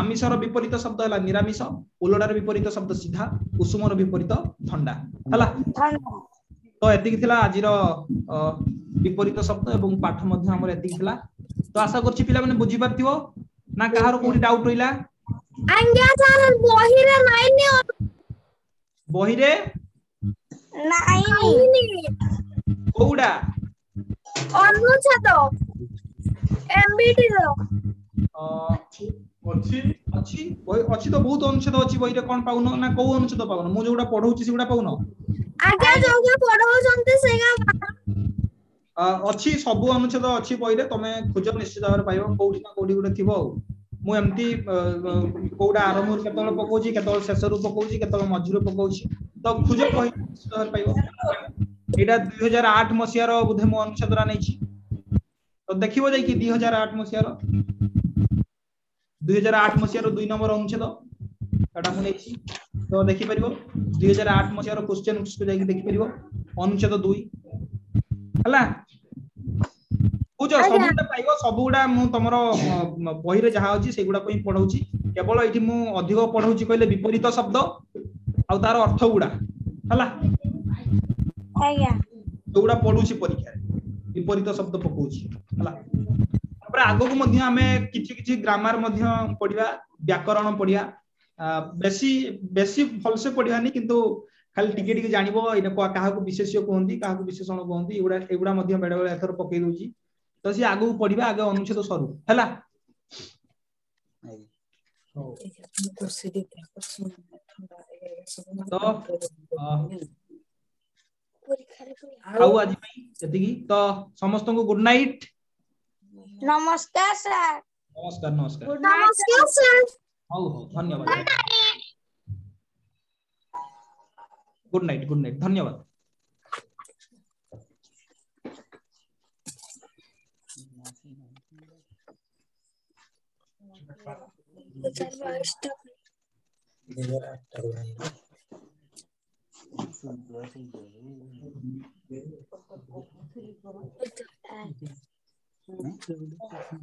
आमिषर विपरीत शब्द हला निरामिष उलडार विपरीत शब्द सीधा कुसुमर विपरीत ठंडा हला तो एतिक थिला आजिर विपरीत शब्द एवं पाठ मध्य हमर एतिक थिला तो आशा करछि पिला माने बुझी पारथिबो ना कहारो कोडी डाउट रहिला आंग्या सर बही रे नाइनी बही रे नाइनी कोउडा अनुच्छेद एमबीटी रो ଅଛି अछि बही अछि तो बहुत अनुच्छेद अछि बही रे कोन पाउनो ना को अनुच्छेद पाउनो मु जोडा पढौछि सेगुडा पाउनो आगे जोगे पढौछन्ते सेगा अछि सब अनुच्छेद अछि बही रे तमे खोज निश्चित भाବରେ पाइबो कोउठी ना कोउठी गुडे थिबो मु एम्ति कोउडा आरंभ केतल पकोछि केतल शेष रु पकोछि केतल मझिरु पकोछि तो खोज बही निश्चित भाବରେ पाइबो एटा 2008 मसिया रो बुधे मु अनुच्छेद रा नैछि तो देखिबो जाय कि 2008 मसिया रो 2008 मसिया रो 2 नंबर अनुच्छेद एटा मु नैछि तो देखि परिबो 2008 मसिया रो क्वेश्चन को जाय कि देखि परिबो अनुच्छेद 2 हला बुझो सबुडा पाइबो सबुडा मु तमरो बही रे जहा अछि सेगुडा कोइ पढौछि केवल एठी मु अधिक पढौछि कहले विपरीत शब्द आ तार अर्थ गुडा हला आज्ञा जोडा पढौछि परीक्षा विपरीत शब्द पकोछि हला तापर आगो को मध्य हमें किछि किछि ग्रामर मध्य पढिबा व्याकरण पढिया बेसी बेसी फलसे पढियानी किंतु खाली टिके टिके जानिबो इने काहा को विशेष्य कोहंती काहा को विशेषण कोहंती एगुडा मध्य बेडा बेडा एथर पकई दोछि तो सी आगो पढिबा आगे अनुच्छेद सरू हला तो आउ आज पई जतिकी तो समस्त को गुड नाइट नमस्कार सर नमस्कार नमस्कार नमस्कार सर हाउ हाउ धन्यवाद गुड नाइट धन्यवाद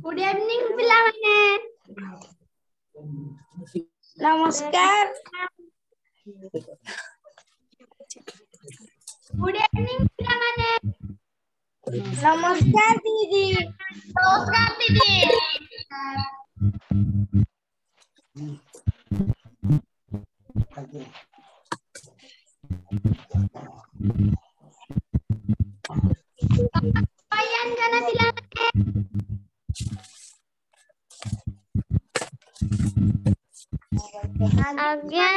गुड इवनिंग पिला माने नमस्कार गुड इवनिंग पिला माने नमस्कार दीदी नमस्कार दीदी पायन गाना पिला आज्ञा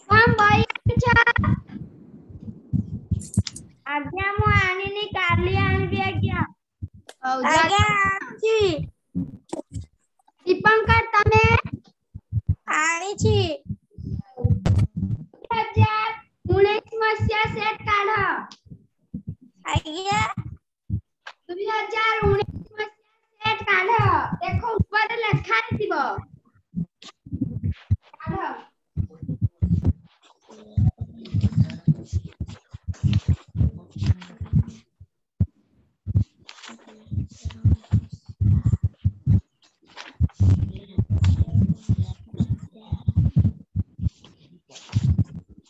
हम भाई अच्छा आज्ञा मु आनिनी काली आनबी आज्ञा आज्ञा छी दीपंकर तमे आनी छी 2019 मसिया सेट काढ आज्ञा 2019 मसिया सेट काढ देखो ऊपर लेखा थिबो काढ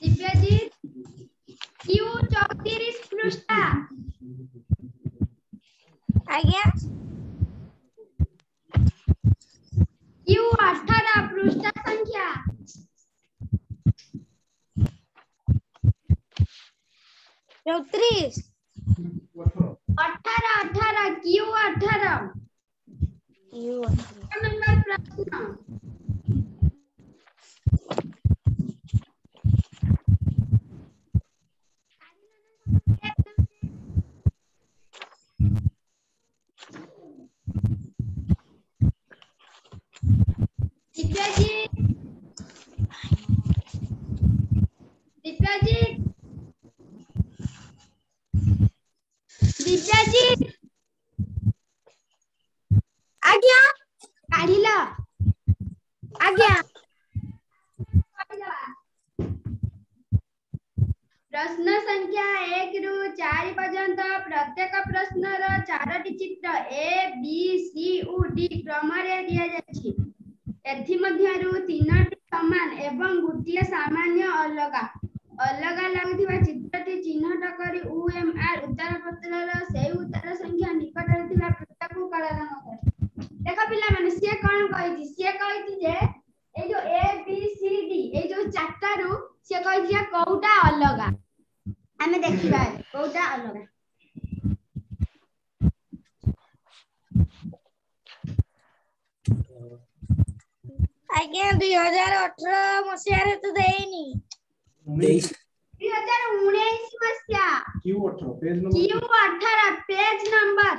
दिव्यजीत क्यू 34 पृष्ठ आज्ञा क्यू 18 पृष्ठ संख्या 34 18 क्यू 18 नंबर प्रश्न काढिला आज्ञा प्रश्न संख्या 1 रु 4 पर्यंत प्रत्येक प्रश्नर 4टी चित्र ए बी सी उ डी क्रम रे दिया जाछि एथि मध्यरु 3टी समान एवं गोटिए सामान्य अलगा अलगा लागुथिबा चित्रटी चिन्हट करी UMR उत्तर पत्रर से उत्तर संख्या निकट थिबा पृष्ठ को कला रंग कर देखो पिला माने से कोन कहिछि जे ए जो A B C D A जो चारटा रु से कहिछि कोउटा अलगा हमें देखिबा कोउटा अलगा आज्ञा 2018 मसिया रे तो देइनी 2019 मसिया Q18 पेज नंबर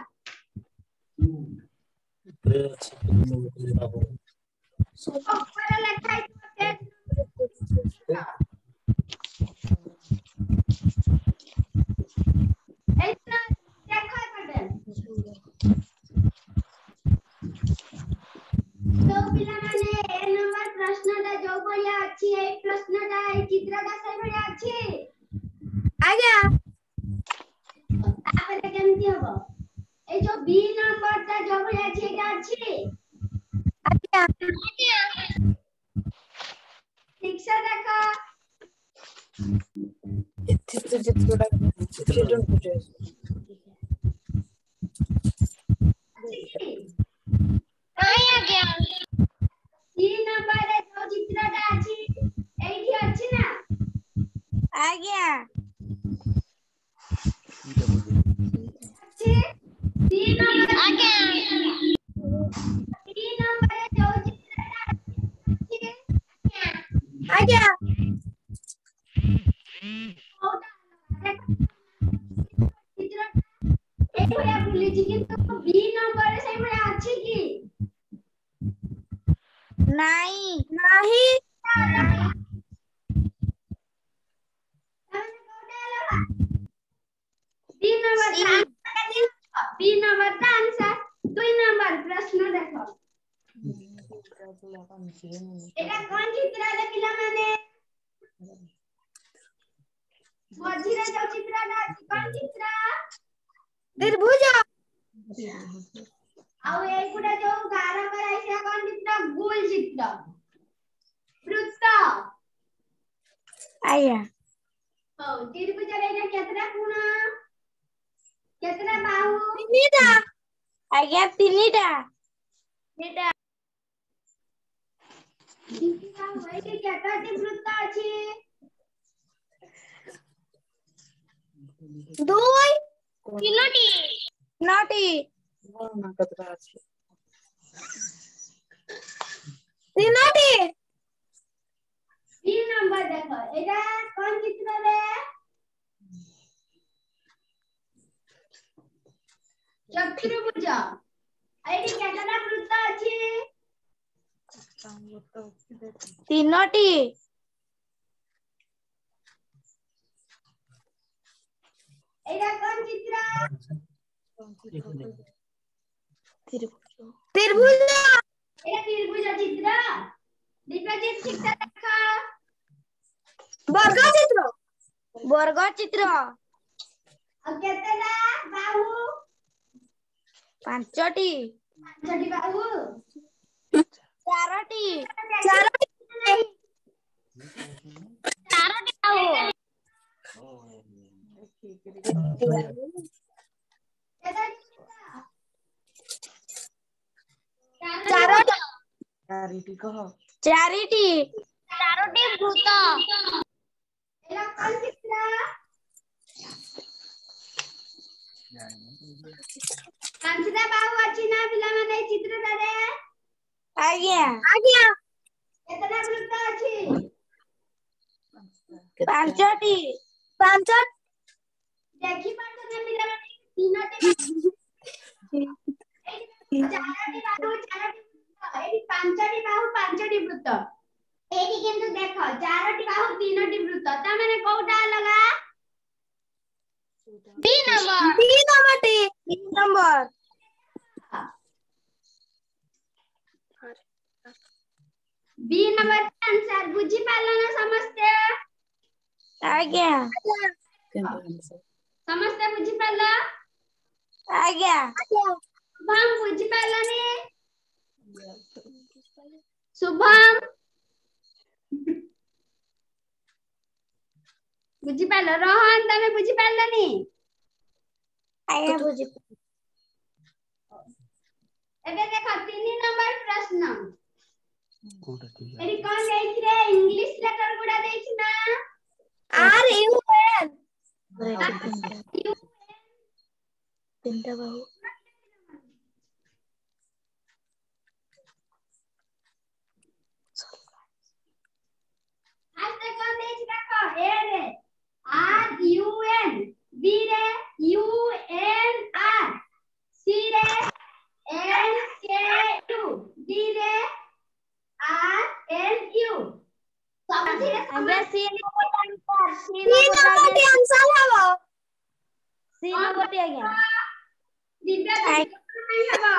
ऊपर लिखा है इतना देखो पटेल तो पिला माने ए नंबर प्रश्नटा जो भलिया अछि ए प्रश्नटा ए चित्रटा से भलिया अछि आज्ञा आपरे केमति हबो ए जो बी नंबरटा जो भलिया अछि एटा अछि आज्ञा ठीक से देखो एथे तो चित्रटा चित्रण पूछे नहीं आज्ञा 3 नंबर रे जो चित्रटा अछि एठी अछि ना आज्ञा अछि 3 नंबर आज्ञा 3 नंबर रे जो चित्रटा अछि आज्ञा चित्र ए भलिया बुलिछि किंतु बी नंबर रे से भलिया अछि की नहीं बी नंबर का आंसर 2 नंबर प्रश्न देखो एटा कोन चित्र रे पिला माने मझिरे जो चित्र ना कोन चित्र त्रिभुज आउ ए गुडा जो गार कराई से कोन चित्र गोल चित्र वृत्त आज्ञा हो त्रिभुज रे ना केतना कोण केतना बाहु तीनटा आज्ञा तीनटा बेटा तीनटा होय के केताटी वृत्त अछि 2 तीनटी नटी ना कतरा আছে तीनटी 3 नंबर देखो एटा कोन चित्र रे चतुर्भुज आइडी केतना वृत्त अछि तीनटी एटा कोन चित्र त्रिभुज एटा त्रिभुज चित्र विपरीत चित्र देखो वर्ग चित्र अब केतना बाहु 5टी बाहु 4टी चारिटी कह चारिटी वृत्त एटा कोन चित्र पांचटा बाहु अछि ना पिला माने चित्र रे आज्ञा केतना वृत्त अछि 5टी देखि पाछो ने पिला माने तीनटे चारटी बाहु एठी पांचटी बाहु पांचटी वृत्त एठी किंतु देखो चारटी बाहु तीनटी वृत्त ता माने कोउटा लगा 3 नंबर बी नंबर आंसर बुझी पालो ना समझते आज्ञा समझते बुझी पालो आज्ञा शुभम बुझी पालोनी शुभम बुझी पालो रोहन तमे बुझी पालोनी आज्ञा बुझी एबे देखो 3 नंबर प्रश्न कोटा ठीक एरी कोन देछि रे इंग्लिश लेटर गुडा देछि ना आर यू एन तीनटा बाहु आज तक कोन देछि देखो ए रे आर यू एन बी रे यू एन आर सी रे एन के यू डी रे आर एन यू समझी रे आज्ञा सी नंबर आंसर हबो सी नंबर आज्ञा दिव्या नहीं हबो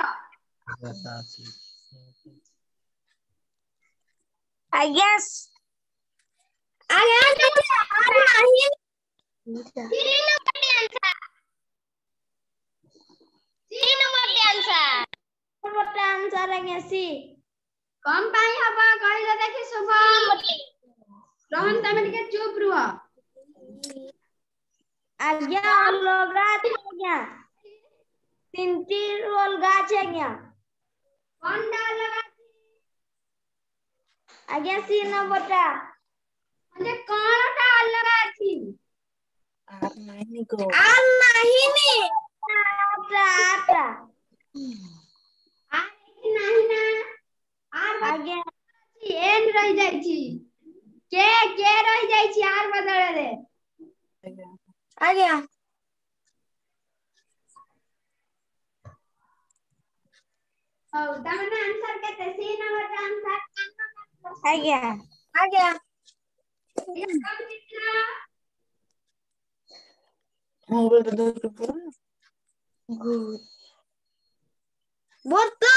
आज्ञा आज्ञा नहीं 3 नंबर आंसर 3 नंबर आंसर आज्ञा सी कम पाई हबो कहिलो देखि शुभम रोहन तमे टिके चुप रुह आज्ञा अलगा आज्ञा तीनटी अलगा আছে आज्ञा कोनटा लगा आज्ञा सी नंबरटा म्हणजे कोनटा अलगा अछि आर नहीं गो आ नहीं नी आटा आ नहीं ना आर आज्ञा एन रह जाई छी के रह जाई छी आर बदले रे आज्ञा औ तमने आंसर केते सी नंबर का आंसर आज्ञा आज्ञा ये कौन चित्र मोबाइल दे दो पूरा गुड बोलता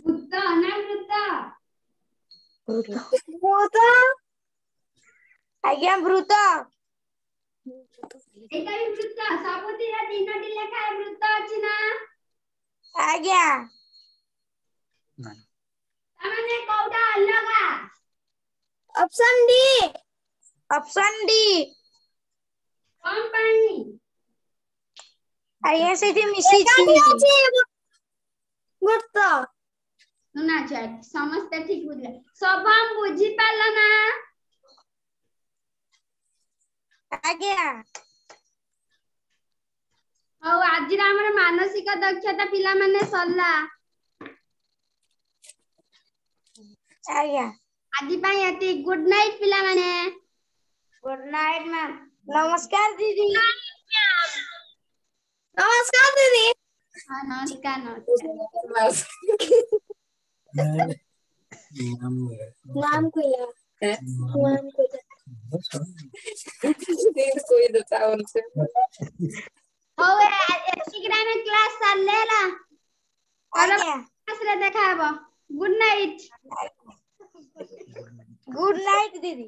वृत्त ना वृत्त बोलता आज्ञा ब्रुता एका ही वृत्त सबुतिरा तीनोटी लेखा वृत्त अछि ना आज्ञा नहीं तमने कोउटा अलगा ऑप्शन डी कम पानी आज्ञा से मिसी छी बोलता सुना छै समझते ठीक बुझले सब हम बुझी पाला ना आज्ञा औ आज हमर मानसिक दक्षता पिला माने सरला आज्ञा आज पई एती गुड नाइट पिला माने गुड नाइट मैम नमस्कार दीदी नमस्कार दीदी हां नमस्कार नाम कोया नाम कोया कोई देता उनसे औ एतिकरा में क्लास चलेला और आज्ञा क्लास रे देखाबो गुड नाइट गुड नाइट दीदी